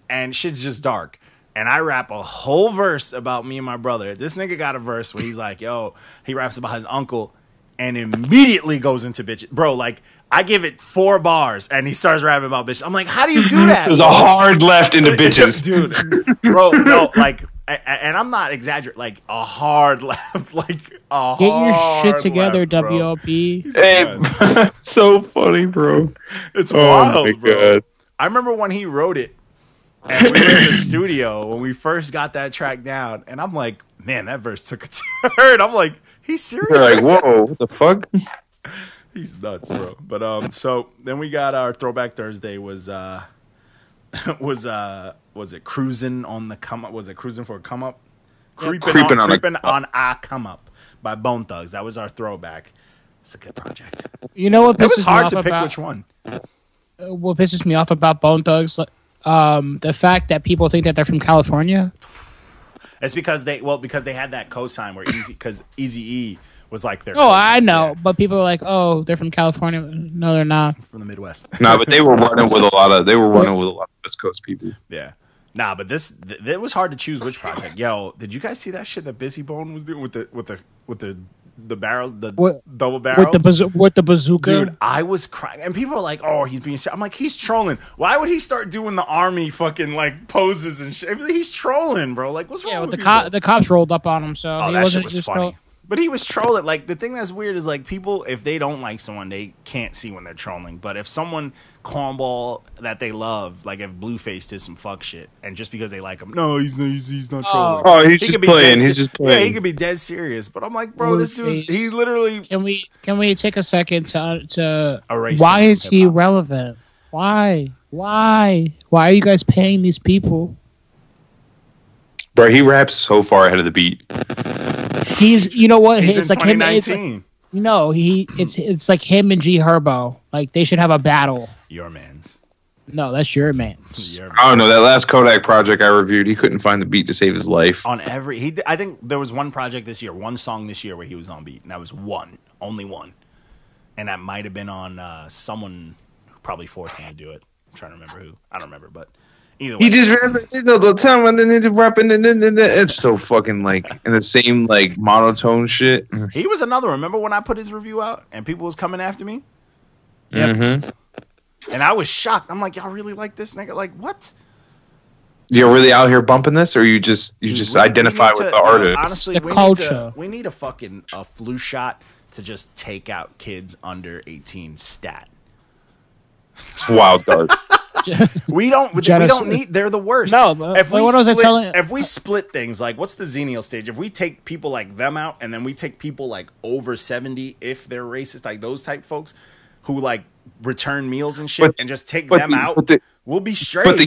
and shit's just dark. And I rap a whole verse about me and my brother. This nigga got a verse where he's like, "Yo," he raps about his uncle, and immediately goes into bitches, bro. Like, I give it 4 bars, and he starts rapping about bitches. I'm like, how do you do that? There's a hard left into bitches, dude. Bro, no, like. And I'm not exaggerating, like a hard left, like a Get your shit together, left, WOP. Hey, so funny, bro. It's wild, bro. God. I remember when he wrote it, and we were in the studio when we first got that track down, and I'm like, man, that verse took a turn. I'm like, he's serious? You're like, whoa, what the fuck? He's nuts, bro. But so then we got our Throwback Thursday was it cruising on the come up? Was it cruising for a come up? Creeping on a come up by Bone Thugs. That was our throwback. It's a good project. You know what? It was hard to pick which one. What pisses me off about Bone Thugs, the fact that people think that they're from California. It's because they had that cosign where Eazy-E was like their. Oh, I know, but people are like, "Oh, they're from California." No, they're not. From the Midwest. No, but they were running with a lot of West Coast people. Yeah. Nah, but it was hard to choose which project. Yo, did you guys see that shit that Busy Bone was doing with the barrel, double barrel with the bazooka? Dude, I was crying, and people are like, "Oh, he's being." I'm like, he's trolling. Why would he start doing the army fucking like poses and shit? He's trolling, bro. Like, what's wrong with the cops rolled up on him, so that shit was funny. But he was trolling. Like, the thing that's weird is, like, people, if they don't like someone, they can't see when they're trolling. But if someone cornball that they love, like if Blueface did some fuck shit, and just because they like him, no, he's not trolling. Oh, he's just playing. He's just playing. Yeah, he could be dead serious. But I'm like, bro, this dude, he's literally. Can we take a second to erase why is he relevant? Why are you guys paying these people? Bro, he raps so far ahead of the beat. He's, you know what? He's it's in like him. It's like him and G Herbo. Like, they should have a battle. Your man's. No, that's your man's. I don't know. That last Kodak project I reviewed, he couldn't find the beat to save his life. I think there was one project this year, one song this year where he was on beat, and that was only one, and that might have been on someone who probably forced him to do it. I'm trying to remember who. I don't remember, but. Either way. He just the time when they rapping, it's so fucking like in the same like monotone shit. He was another. Remember when I put his review out and people was coming after me? Yep. Mm-hmm. And I was shocked. I'm like, y'all really like this nigga? Like, what? You're really out here bumping this, or you just identify with the artist? Honestly, the culture. We need a flu shot to just take out kids under 18 stat. It's wild dark. We don't need. They're the worst. No, if we split things, like what's the Xenial stage? If we take people like them out, and then we take people like over 70, if they're racist, like those type folks who like return meals and shit, and just take them out, we'll be straight. But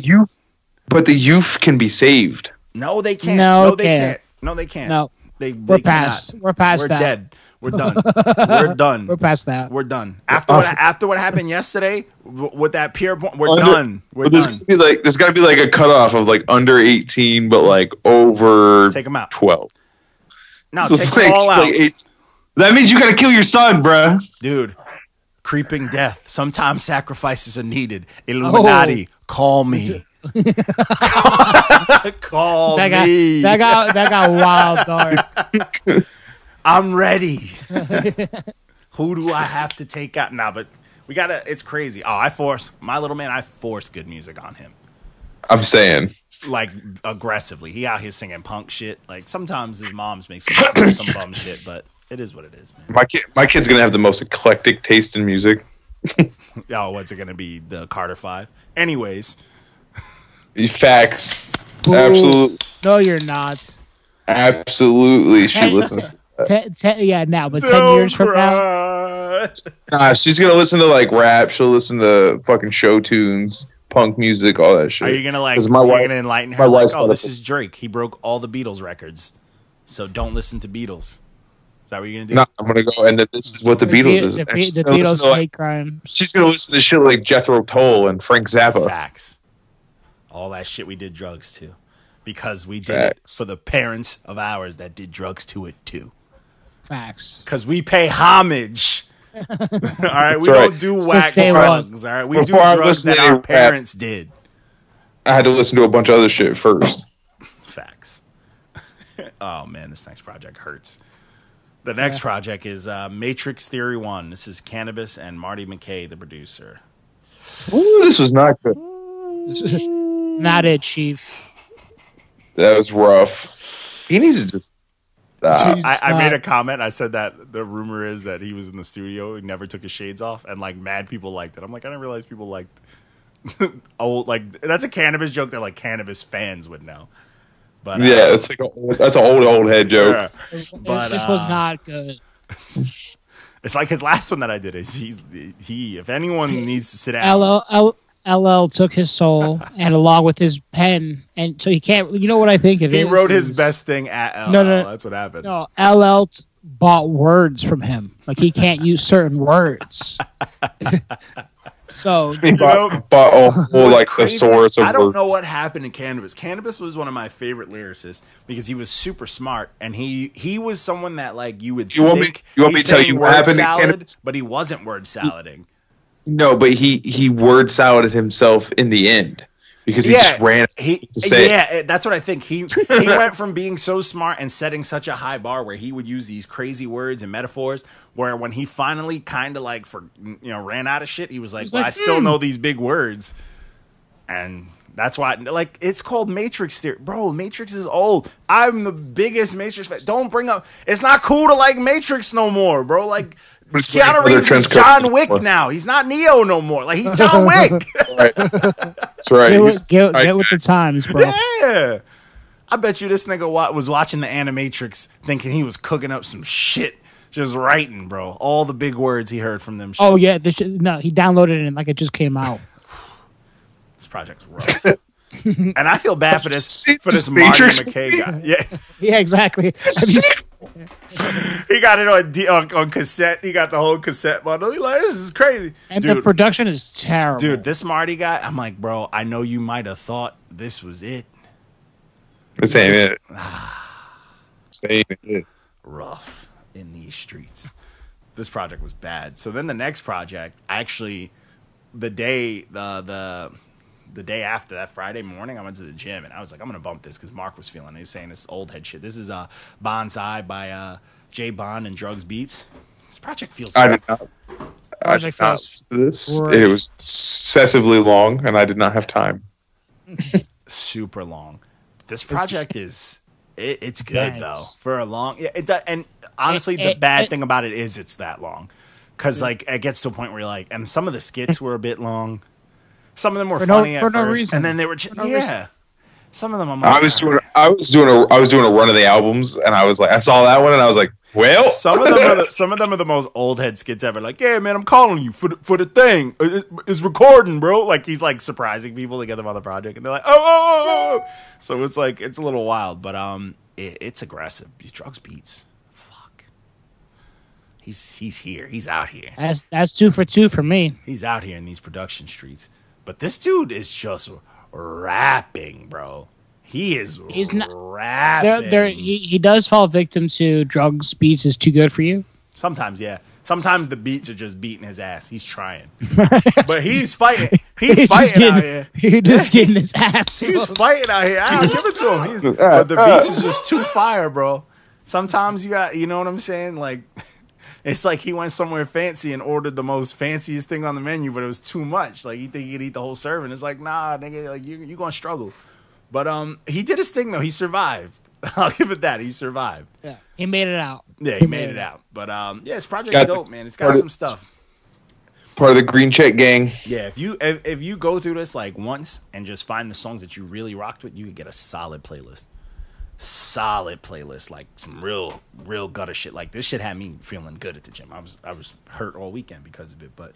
the youth can be saved. No, they can't. No, they can't. No, they can't. No, we're past. We're past that. We're dead. We're done. We're done. We're past that. We're done. After what happened yesterday with that peer point, we're done. We're done. There's got to be like a cutoff of like under 18, but like over take them out. 12. No, so take them all out. That means you got to kill your son, bruh. Dude, creeping death. Sometimes sacrifices are needed. Illuminati, call me. Call that me. That got wild, dog. I'm ready. Who do I have to take out? Nah, but we gotta. It's crazy. Oh, I force good music on him. I'm saying, like, aggressively. He out here singing punk shit. Like, sometimes his mom's makes him listen to some bum shit, but it is what it is, man. My kid's gonna have the most eclectic taste in music. Oh, what's it gonna be? The Carter 5. Anyways, facts. Ooh, Absolutely. No, you're not. Absolutely, she listens. Yeah, now, but 10 years from now, nah, she's gonna listen to like rap. She'll listen to fucking show tunes, punk music, all that shit. Are you gonna gonna enlighten her? Like, oh, this is Drake. He broke all the Beatles records, so don't listen to Beatles. Is that what you're gonna do? No, I'm gonna go, and this is what the Beatles is. The Beatles hate crime. She's gonna listen to shit like Jethro Tull and Frank Zappa. Facts. All that shit we did drugs to, because we did it for the parents of ours that did drugs to it too. Facts. Because we pay homage. All right, we don't do whack drugs. All right, we do drugs that our parents did. I had to listen to a bunch of other shit first. Facts. Oh man, this next project hurts. The next project is Matrix Theory 1. This is Canibus and Marty McKay, the producer. Ooh, this was not good. Not it, Chief. That was rough. He needs to just stop. I made a comment. I said that the rumor is that he was in the studio and never took his shades off, and like mad people liked it. I'm like, I didn't realize people liked old. Like, that's a Canibus joke that like Canibus fans would know. But yeah, it's like that's an old head joke. Yeah. But this was not good. It's like his last one that I did. Is he if anyone needs to sit down. LL took his soul and along with his pen, and so he can't. You know what I think of it? He wrote his best thing at LL. No, that's what happened. No, LL bought words from him. Like, he can't use certain words. So he bought like thesaurus of I don't words. know what happened to Canibus. Canibus was one of my favorite lyricists because he was super smart, and he was someone that like you would. You want me to tell you what happened to Canibus? But he wasn't word salading. No, but he word saladed himself in the end because he just ran to say. Yeah, that's what I think. He went from being so smart and setting such a high bar where he would use these crazy words and metaphors, where when he finally kind of like ran out of shit, he was like, I still know these big words. And that's why, like, it's called Matrix Theory. Bro, Matrix is old. I'm the biggest Matrix fan. Don't bring up, it's not cool to like Matrix no more, bro. Like, Keanu Reeves is John Wick now. He's not Neo no more. Like, he's John Wick. Right. That's right. Get with the times, bro. Yeah. I bet you this nigga was watching the Animatrix thinking he was cooking up some shit. Just writing, bro. All the big words he heard from them shit. Oh, yeah. No, he downloaded it and like it just came out. This project's rough. And I feel bad for this Marty McKay guy. Yeah, exactly. He got it on cassette. He got the whole cassette bundle. He's like, this is crazy. And the production is terrible. Dude, this Marty guy, I'm like, bro, I know you might have thought this was it. This ain't it. This ain't it. Rough in these streets. This project was bad. So then the next project, actually, the day after that Friday morning, I went to the gym and I was like, I'm gonna bump this because Mark was feeling it. He was saying this old head shit. This is Bonsai by J Bond and Drugs Beats. This project feels good. I did not this. It was excessively long and I did not have time. Super long. This project is it's good though for a long. Yeah, and honestly, the bad thing about it is it's that long because like it gets to a point where you're like, and some of the skits were a bit long. Some of them were funny at first, reason. And then they were Some of them I'm like, I was doing a run of the albums, and I was like, I saw that one, and I was like, well, some of them are the most old head skits ever. Like, yeah, man, I'm calling you for the thing. It's recording, bro. Like he's like surprising people to get them on the project, and they're like, oh. So it's like it's a little wild, but it's aggressive. Drugs Beats. Fuck. He's here. He's out here. That's 2 for 2 for me. He's out here in these production streets. But this dude is just rapping, bro. He's not rapping. He does fall victim to Drugs Beats is too good for you. Sometimes, yeah. Sometimes the beats are just beating his ass. He's trying, but he's fighting. He's fighting out here. He's just getting his ass. He's fighting out here. I'll give it to him. But the beats is just too fire, bro. Sometimes you know what I'm saying? Like, it's like he went somewhere fancy and ordered the most fanciest thing on the menu, but it was too much. Like, he think he could eat the whole serving. It's like, nah, nigga, like you're gonna struggle. But he did his thing though. He survived. I'll give it that. He survived. Yeah, he made it out. Yeah, he made it out. But yeah, his project's dope, man. It's got some stuff. Part of the Green Check gang. Yeah, if you go through this like once and just find the songs that you really rocked with, you could get a solid playlist. Like some real gutter shit. Like, this shit had me feeling good at the gym. I was hurt all weekend because of it, but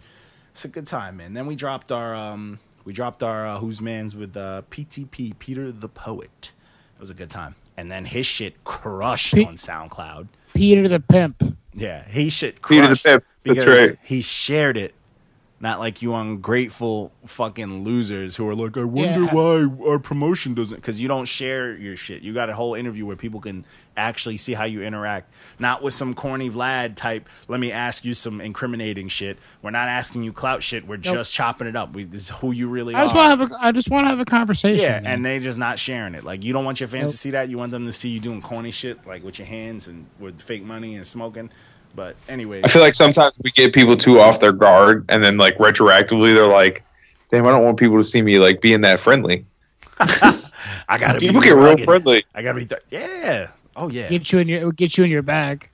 it's a good time, man. Then we dropped our Who's Man's with PTP, Peter the Poet. It was a good time. And then his shit crushed on SoundCloud. Peter the Pimp. Yeah, his shit crushed. Peter the Pimp. That's right. He shared it. Not like you ungrateful fucking losers who are like, I wonder why our promotion doesn't... Because you don't share your shit. You got a whole interview where people can actually see how you interact. Not with some corny Vlad type, let me ask you some incriminating shit. We're not asking you clout shit. We're just chopping it up. This is who you really are. I just want to have a conversation. Yeah, and they just not sharing it. Like, you don't want your fans to see that. You want them to see you doing corny shit, like with your hands and with fake money and smoking. But anyway, I feel like sometimes we get people too off their guard, and then like retroactively, they're like, "Damn, I don't want people to see me like being that friendly." I gotta be. People get real friendly. I gotta be. Yeah. Oh yeah. Get you in your bag.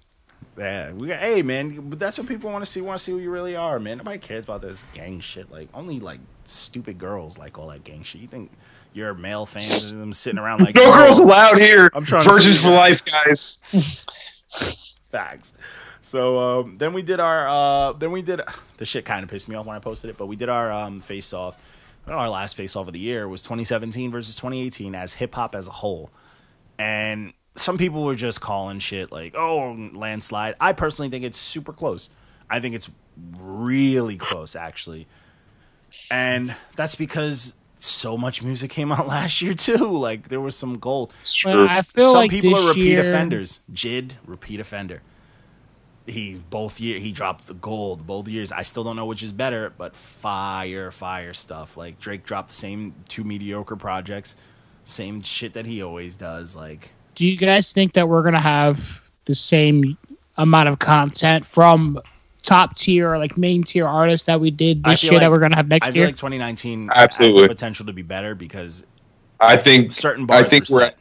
Yeah. Hey man, but that's what people want to see. Want to see who you really are, man. Nobody cares about this gang shit. Like, only like stupid girls like all that gang shit. You think you're a male fan of them sitting around like no girls allowed here? I'm trying. Virgins for life, guys. Facts. So then we did our the shit kind of pissed me off when I posted it, but we did our face off. Our last face off of the year was 2017 versus 2018 as hip hop as a whole. And some people were just calling shit like, oh, landslide. I personally think it's super close. I think it's really close, actually. And that's because so much music came out last year too. Like, there was some gold. I feel some like people are repeat year... offenders. Jid, repeat offender. He dropped the gold both years. I still don't know which is better, but fire stuff. Like, Drake dropped the same 2 mediocre projects, same shit that he always does. Like, do you guys think that we're gonna have the same amount of content from top tier or like main tier artists that we did this year that we're gonna have next year? I feel like 2019 absolutely has the potential to be better because I think certain bars were set.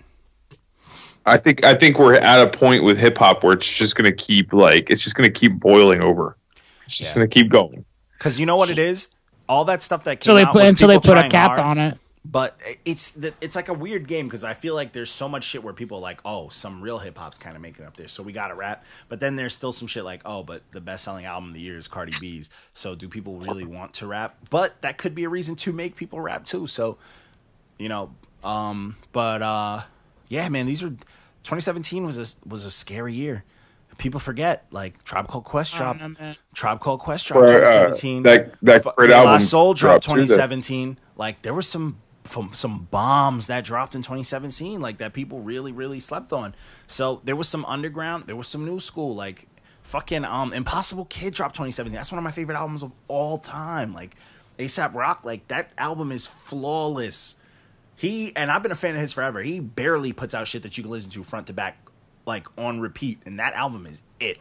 I think we're at a point with hip hop where it's just gonna keep boiling over. It's just gonna keep going. Because you know what it is? All that stuff that came out until they put a cap hard, on it. But it's like a weird game because I feel like there's so much shit where people are like, oh, some real hip hop's kind of making up there, so we gotta rap. But then there's still some shit like, oh, but the best selling album of the year is Cardi B's. So do people really want to rap? But that could be a reason to make people rap too. So, you know, yeah, man, 2017 was a scary year. People forget, like, Tribe Called Quest dropped. Tribe Called Quest dropped 2017. That great album. Soul dropped 2017. Like, there were some bombs that dropped in 2017, like, that people really, really slept on. So there was some underground, there was some new school, like fucking Impossible Kid dropped 2017. That's one of my favorite albums of all time. Like, A$AP Rock, like, that album is flawless. And I've been a fan of his forever. He barely puts out shit that you can listen to front to back, like, on repeat. And that album is it.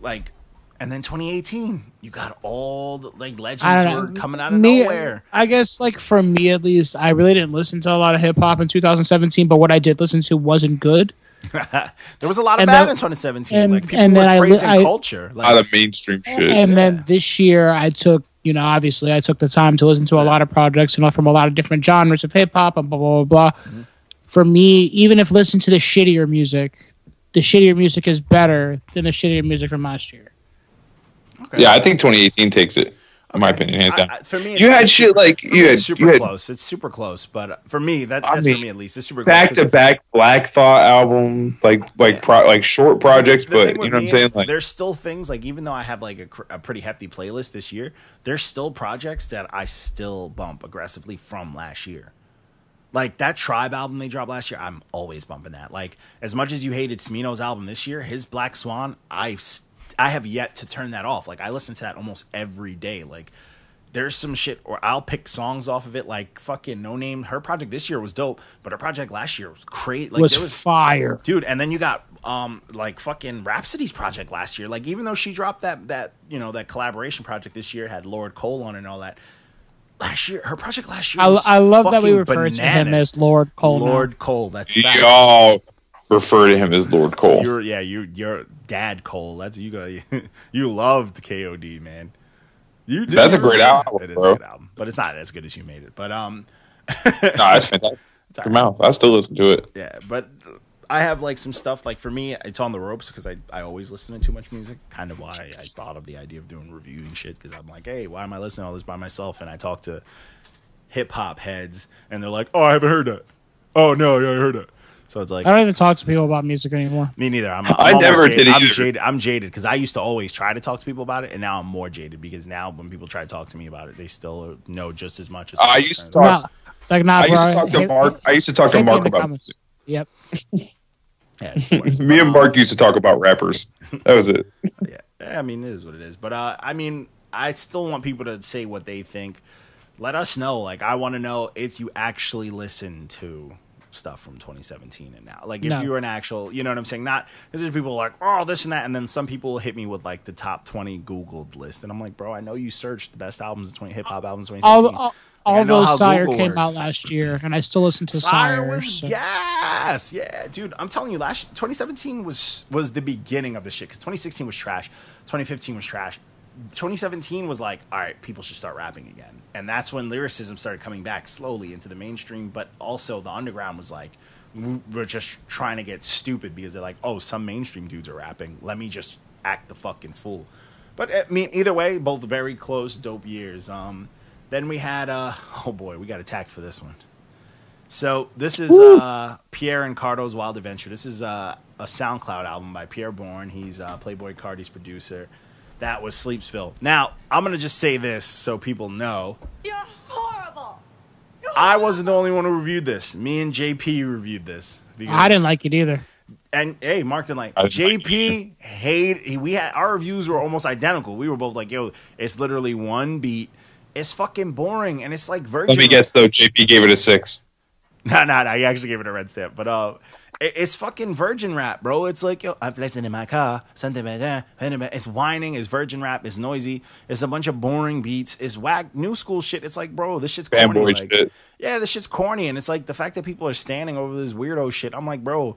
Like, and then 2018, you got all the, like, legends who were coming out of nowhere. I guess, like, for me at least, I really didn't listen to a lot of hip hop in 2017, but what I did listen to wasn't good. There was a lot of bad in 2017. Like, people were praising culture. Like, a lot of mainstream shit. And then this year, I took the time to listen to a lot of projects, from a lot of different genres of hip hop and blah, blah, blah, blah. Mm-hmm. For me, even if listen to the shittier music is better than the shittier music from last year. Okay. Yeah, I think 2018 takes it. In my opinion, hands down. For me, you had shit like it's super close. It's super close, but for me, that's for me at least. It's super back to back Black Thought album, like short projects, but you know what I'm saying. Like, there's still things like, even though I have like a pretty hefty playlist this year, there's still projects that I still bump aggressively from last year. Like that Tribe album they dropped last year, I'm always bumping that. Like, as much as you hated Smino's album this year, his Black Swan, I I have yet to turn that off. Like, I listen to that almost every day. Like, there's some shit, or I'll pick songs off of it. Like, fucking No Name. Her project this year was dope, but her project last year was crazy. Like, was fire, dude. And then you got like fucking Rhapsody's project last year. Like, even though she dropped that you know, that collaboration project this year, had Lord Cole on it and all that. Last year, her project last year. I love that we refer to him as Lord Cole. Lord Cole. That's y'all refer to him as Lord Cole. You're Dad Cole. That's you. You loved KOD, man. You did. That's a great album. It is a good album, but it's not as good as You Made It. But no, it's fantastic. Your mouth. I still listen to it. Yeah, but I have like some stuff. Like for me, it's on the ropes because I always listen to too much music. Kind of why I thought of the idea of doing reviewing shit, because I'm like, hey, why am I listening to all this by myself? And I talk to hip hop heads, and they're like, oh, I haven't heard that. Oh no, yeah, I heard that. So it's like, I don't even talk to people about music anymore. Me neither. I never did either. I'm jaded because I used to always try to talk to people about it, and now I'm more jaded because now when people try to talk to me about it, they still know just as much as I used to talk. I used to talk to Mark. I used to talk to Mark about music. Yep. Yeah, me and Mark used to talk about rappers. That was it. Yeah, I mean, it is what it is. But I mean, I still want people to say what they think. Let us know. Like, I want to know if you actually listen to stuff from 2017 and now. Like, if you're an actual, you know what I'm saying? Not because there's people like, oh, this and that, and then some people will hit me with like the top 20 Googled list, and I'm like, bro, I know you searched the best albums of hip hop albums of 2017. All those Sire came out last year, and I still listen to Sire. Yes, yeah, dude. I'm telling you, 2017 was the beginning of the shit, because 2016 was trash, 2015 was trash. 2017 was like, all right, people should start rapping again, and that's when lyricism started coming back slowly into the mainstream. But also the underground was like, we're just trying to get stupid because they're like, oh, some mainstream dudes are rapping, let me just act the fucking fool. But I mean, either way, both very close, dope years. Then we had oh boy, we got attacked for this one. So this is Pierre and Cardo's Wild Adventure. This is a SoundCloud album by Pierre Bourne. He's Playboy Cardi's producer. That was Sleepsville. Now, I'm going to just say this so people know. You're horrible. I wasn't the only one who reviewed this. Me and JP reviewed this. I didn't like it either. And, hey, Mark didn't like it. JP hated... Our reviews were almost identical. We were both like, yo, it's literally one beat. It's fucking boring, and it's like Virgin... Let me guess, though. JP gave it a 6. No, he actually gave it a red stamp. But it's fucking virgin rap, bro. It's like, yo, I'm listening in my car. It's whining. It's virgin rap. It's noisy. It's a bunch of boring beats. It's whack new school shit. It's like, bro, this shit's corny. Fanboy shit. Yeah, this shit's corny, and it's like the fact that people are standing over this weirdo shit. I'm like, bro,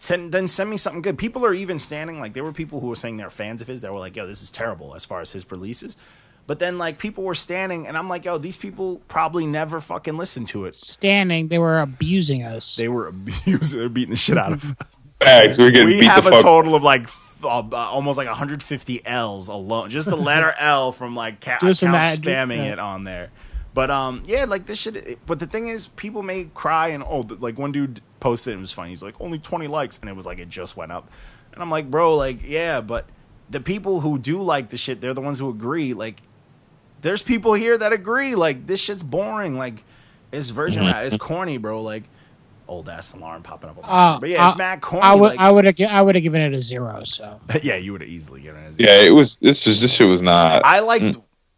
then send me something good. People are even standing. Like, there were people who were saying they're fans of his. They were like, yo, this is terrible as far as his releases. But then, like, people were standing, and I'm like, yo, these people probably never fucking listened to it. Standing, they were abusing us. They were abusing, they're beating the shit out of us. Facts, we have a total of, like, almost like 150 L's alone. Just the letter L from, like, spamming it on there. But, yeah, like, this shit. But the thing is, people may cry, and, like, one dude posted it, it was funny. He's like, only 20 likes, and it was like, it just went up. And I'm like, bro, like, yeah, but the people who do like the shit, they're the ones who agree, like, there's people here that agree, like, this shit's boring, like, it's virgin rap, it's corny, bro, like, old ass alarm popping up on my screen. But yeah, it's mad corny. I would have given it a 0. So yeah, you would have easily given it a 0. Yeah, this shit was not. I liked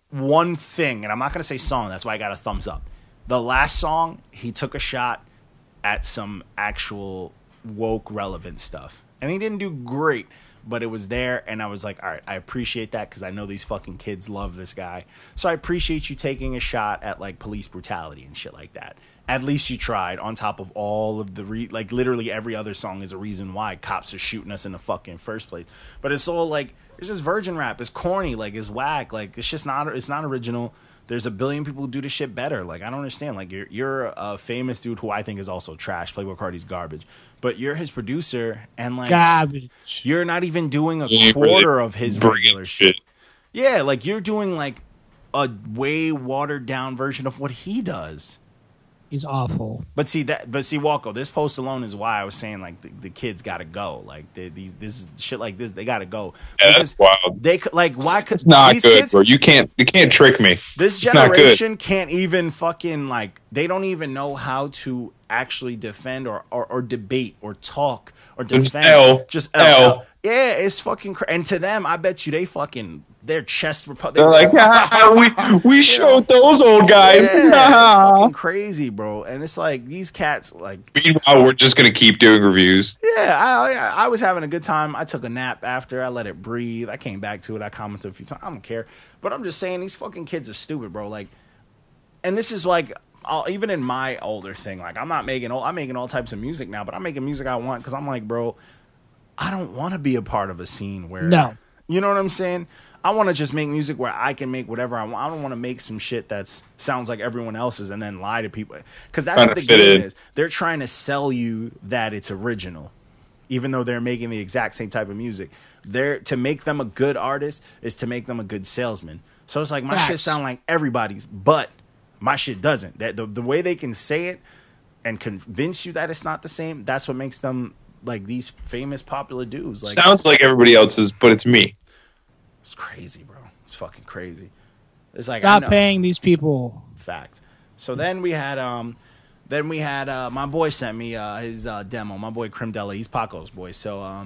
one thing, and I'm not gonna say song. That's why I got a thumbs up. The last song, he took a shot at some actual woke relevant stuff, and he didn't do great. But it was there, and I was like, all right, I appreciate that because I know these fucking kids love this guy. So I appreciate you taking a shot at, like, police brutality and shit like that. At least you tried, on top of all of the... like, literally every other song is a reason why cops are shooting us in the fucking first place. But it's all, like, it's just virgin rap. It's corny. Like, it's whack. Like, it's just not... It's not original. There's a billion people who do this shit better. Like, I don't understand. Like, you're a famous dude who I think is also trash. Playboy Cardi's garbage. But you're his producer, and, like, garbage. You're not even doing a quarter of his regular shit. Yeah, like, you're doing, like, a way watered down version of what he does. He's awful. But see, Walko, this post alone is why I was saying, like, the kids gotta go. Like, this shit like this, they gotta go. Yeah, that's wild. They like, why could it's not these good, kids, bro? You can't trick me. This generation can't even fucking, like, they don't even know how to actually defend or debate or talk or defend. Just L. Yeah, Yeah, it's fucking and to them, I bet you their chest. They're like, we showed those old guys. Yeah, it's fucking crazy, bro. And it's like these cats, like. Meanwhile, we're just gonna keep doing reviews. Yeah, I was having a good time. I took a nap after. I let it breathe. I came back to it. I commented a few times. I don't care, but I'm just saying these fucking kids are stupid, bro. Like, and this is like. Even in my older thing, like I'm making all types of music now, but I'm making music I want because I'm like, bro, I don't want to be a part of a scene where, you know what I'm saying? I want to just make music where I can make whatever I want. I don't want to make some shit that sounds like everyone else's and then lie to people because that's what the game is. They're trying to sell you that it's original, even though they're making the exact same type of music. To make them a good artist is to make them a good salesman. So it's like my shit sound like everybody's, but my shit doesn't. That the way they can say it and convince you that it's not the same, that's what makes them like these famous popular dudes. Like, sounds like everybody else's, but it's me. It's crazy, bro. It's fucking crazy. It's like stop paying these people. Fact. So then we had my boy sent me his demo. My boy Crimdella, he's Paco's boy. So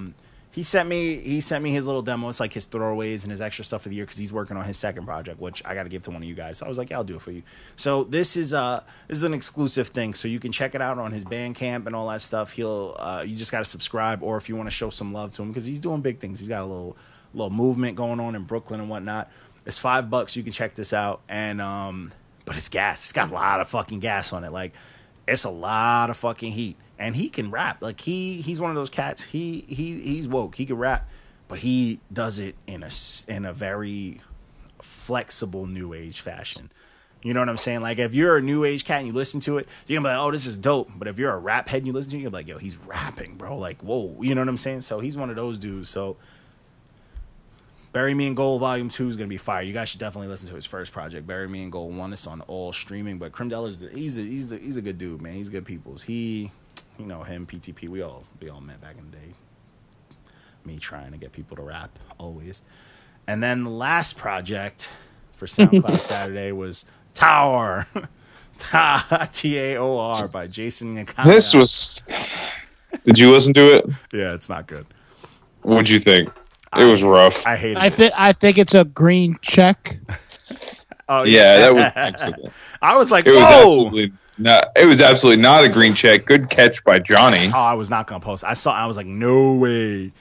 he sent me his little demo. It's like his throwaways and his extra stuff for the year because he's working on his second project, which I got to give to one of you guys. So I was like, yeah, I'll do it for you. So this is an exclusive thing, so you can check it out on his Bandcamp and all that stuff. You just got to subscribe, or if you want to show some love to him because he's doing big things. He's got a little movement going on in Brooklyn and whatnot. It's $5. You can check this out, and but it's gas. It's got a lot of fucking gas on it. Like it's a lot of fucking heat. And he can rap. Like he's one of those cats. He's woke. He can rap, but he does it in a very flexible new age fashion. You know what I'm saying? Like if you're a new age cat and you listen to it, you're gonna be like, oh, this is dope. But if you're a rap head and you listen to it, you're gonna be like, yo, he's rapping, bro. Like, whoa. You know what I'm saying? So he's one of those dudes. So Bury Me in Gold Volume 2 is gonna be fire. You guys should definitely listen to his first project, Bury Me in Gold 1. It's on all streaming. But Crimdella's he's a good dude, man. He's good peoples. You know him, PTP. We all met back in the day. Me trying to get people to rap always. And then the last project for Soundcloud Saturday was TAOR. TAOR by Jason Nkanga. This was. Did you listen to it? Yeah, it's not good. What'd you think? It was rough. I hate it. I think it's a green check. Oh yeah, that was excellent. I was like, it was absolutely not a green check. Good catch by Johnny. Oh, I was not gonna post. I was like, no way.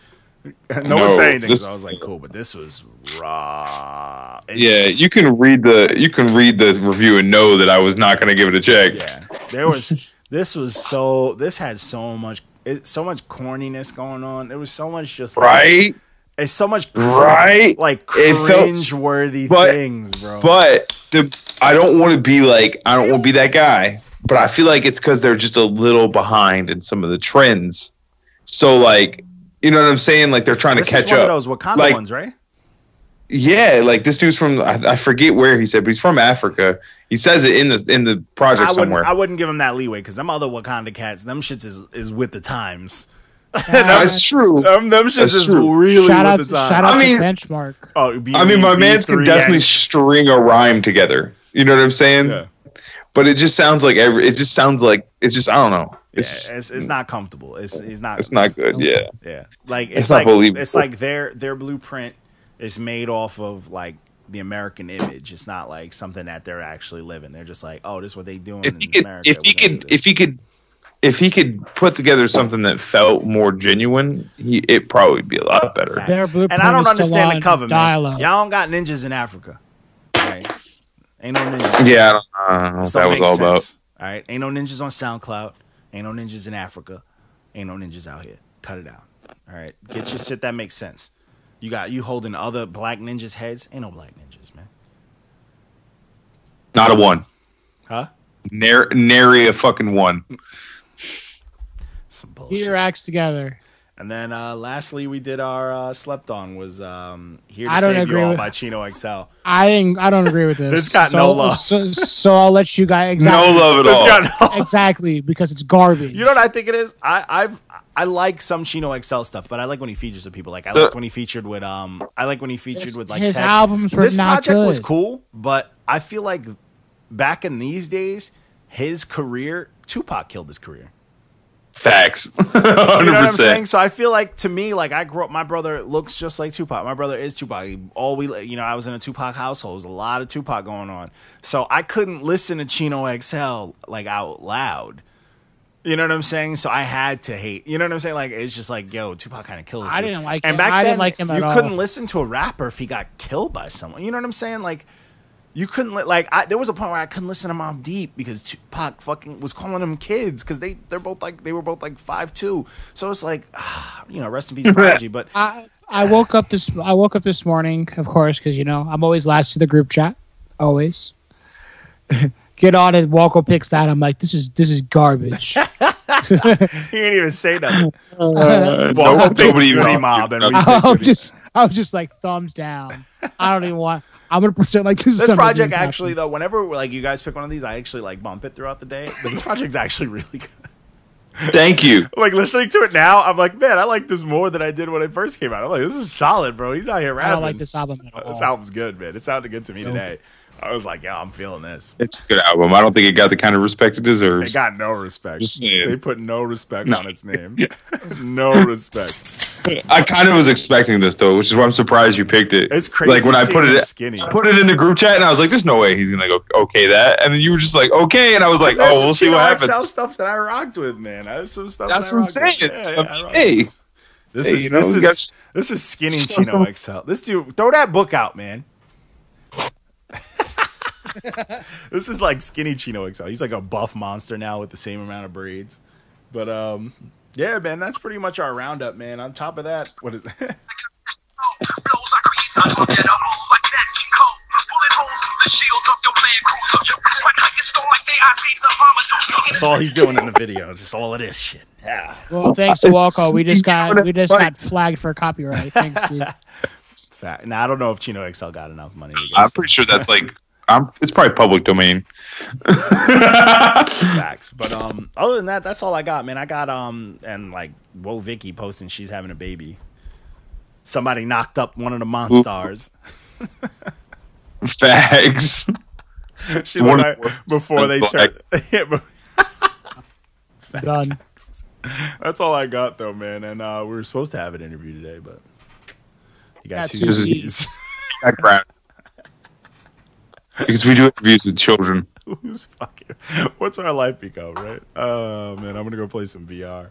No one said anything. So I was like, cool, but this was raw. Yeah, you can read the review and know that I was not gonna give it a check. Yeah, this had so much corniness going on. There was so much just right. It's so much like cringe-worthy things, bro. But I don't want to be that guy. But I feel like it's because they're just a little behind in some of the trends. So like, you know what I'm saying? Like they're trying to catch up. This is one of those Wakanda ones, right? Yeah, like this dude's from I forget where he said, but he's from Africa. He says it in the project somewhere. I wouldn't give him that leeway because them other Wakanda cats, them shits is with the times. That's true. Them shits is really shout with the times. Shout out to Benchmark. Oh, my mans can definitely string a rhyme together. You know what I'm saying? Yeah. But it just sounds like I don't know. It's not comfortable. It's not good. Yeah. Yeah. Like it's not believable. It's like their blueprint is made off of like the American image. It's not like something that they're actually living. They're just like, oh, this is what they doing in America. If he could put together something that felt more genuine, it'd probably be a lot better. And I don't understand the cover, man. Y'all don't got ninjas in Africa. Right? Ain't no ninjas. Yeah, I don't know what that was all about. All right, ain't no ninjas on SoundCloud. Ain't no ninjas in Africa. Ain't no ninjas out here. Cut it out. All right, get your shit that makes sense. You holding other black ninjas' heads. Ain't no black ninjas, man. Not a one. Huh? Nary a fucking one. Some bullshit. Get your acts together. And then lastly, we did our slept on was Here to Save You All by Chino XL. I don't agree with this. This got no love. So I'll let you guys exactly. No love at all. Exactly, because it's garbage. You know what I think it is? I like some Chino XL stuff, but I like when he features with people. Like I like when he featured with like his Tech. albums were this not project good. was cool, but I feel like back in these days, his career, Tupac killed his career. Facts. 100%. You know what I'm saying? So I feel like, to me, like, I grew up, my brother looks just like Tupac. My brother is Tupac. I was in a Tupac household. There was a lot of Tupac going on. So I couldn't listen to Chino XL, like, out loud. You know what I'm saying? So I had to hate. You know what I'm saying? Like, it's just like, yo, Tupac kind of killed us. I didn't like him. And back then, didn't like him at all. You couldn't listen to a rapper if he got killed by someone. You know what I'm saying? Like, you couldn't there was a point where I couldn't listen to Mobb Deep because Tupac fucking was calling them kids because they were both like 5'2". So it's like, rest in peace, Prodigy. But I woke up this morning, of course, because I'm always last to the group chat, always. Get on and Walco picks that. I'm like, this is garbage. He didn't even say nothing. Nobody Mob, and I was just like thumbs down. I don't even want. I'm gonna pretend like this project actually though. Whenever like you guys pick one of these, I actually like bump it throughout the day. But this project's actually really good. Thank you. Like listening to it now, I'm like, man, I like this more than I did when it first came out. I'm like, this is solid, bro. He's out here rapping. I don't like this album at all. This album's good, man. It sounded good to me today. I was like, yeah, I'm feeling this. It's a good album. I don't think it got the kind of respect it deserves. It got no respect. They put no respect on its name. No respect. I kind of was expecting this though, which is why I'm surprised you picked it. It's crazy. Like when I put it, skinny. I put it in the group chat, and I was like, "There's no way he's gonna go okay that." And then you were just like, "Okay," and I was like, "Oh, we'll see what happens." There's stuff that I rocked with, man. I have some stuff. That's what I'm saying. This is skinny Chino XL. This dude, throw that book out, man. This is like skinny Chino XL. He's like a buff monster now with the same amount of braids. But yeah, man, that's pretty much our roundup, man. On top of that, what is that? That's all he's doing in the video. Just all of this shit. Yeah. Well, thanks to Walco, we just got flagged for copyright. Thanks, dude. Now I don't know if Chino XL got enough money. I'm pretty sure that's like. It's probably public domain. Facts. But other than that, that's all I got, man. I got and like Whoa Vicky posting she's having a baby. Somebody knocked up one of the Monstars. Facts. She looked like before they turned. Done. That's all I got though, man. And we were supposed to have an interview today, but you got two C's. Because we do interviews with children. What's our life become, right? Oh man, I'm gonna go play some VR.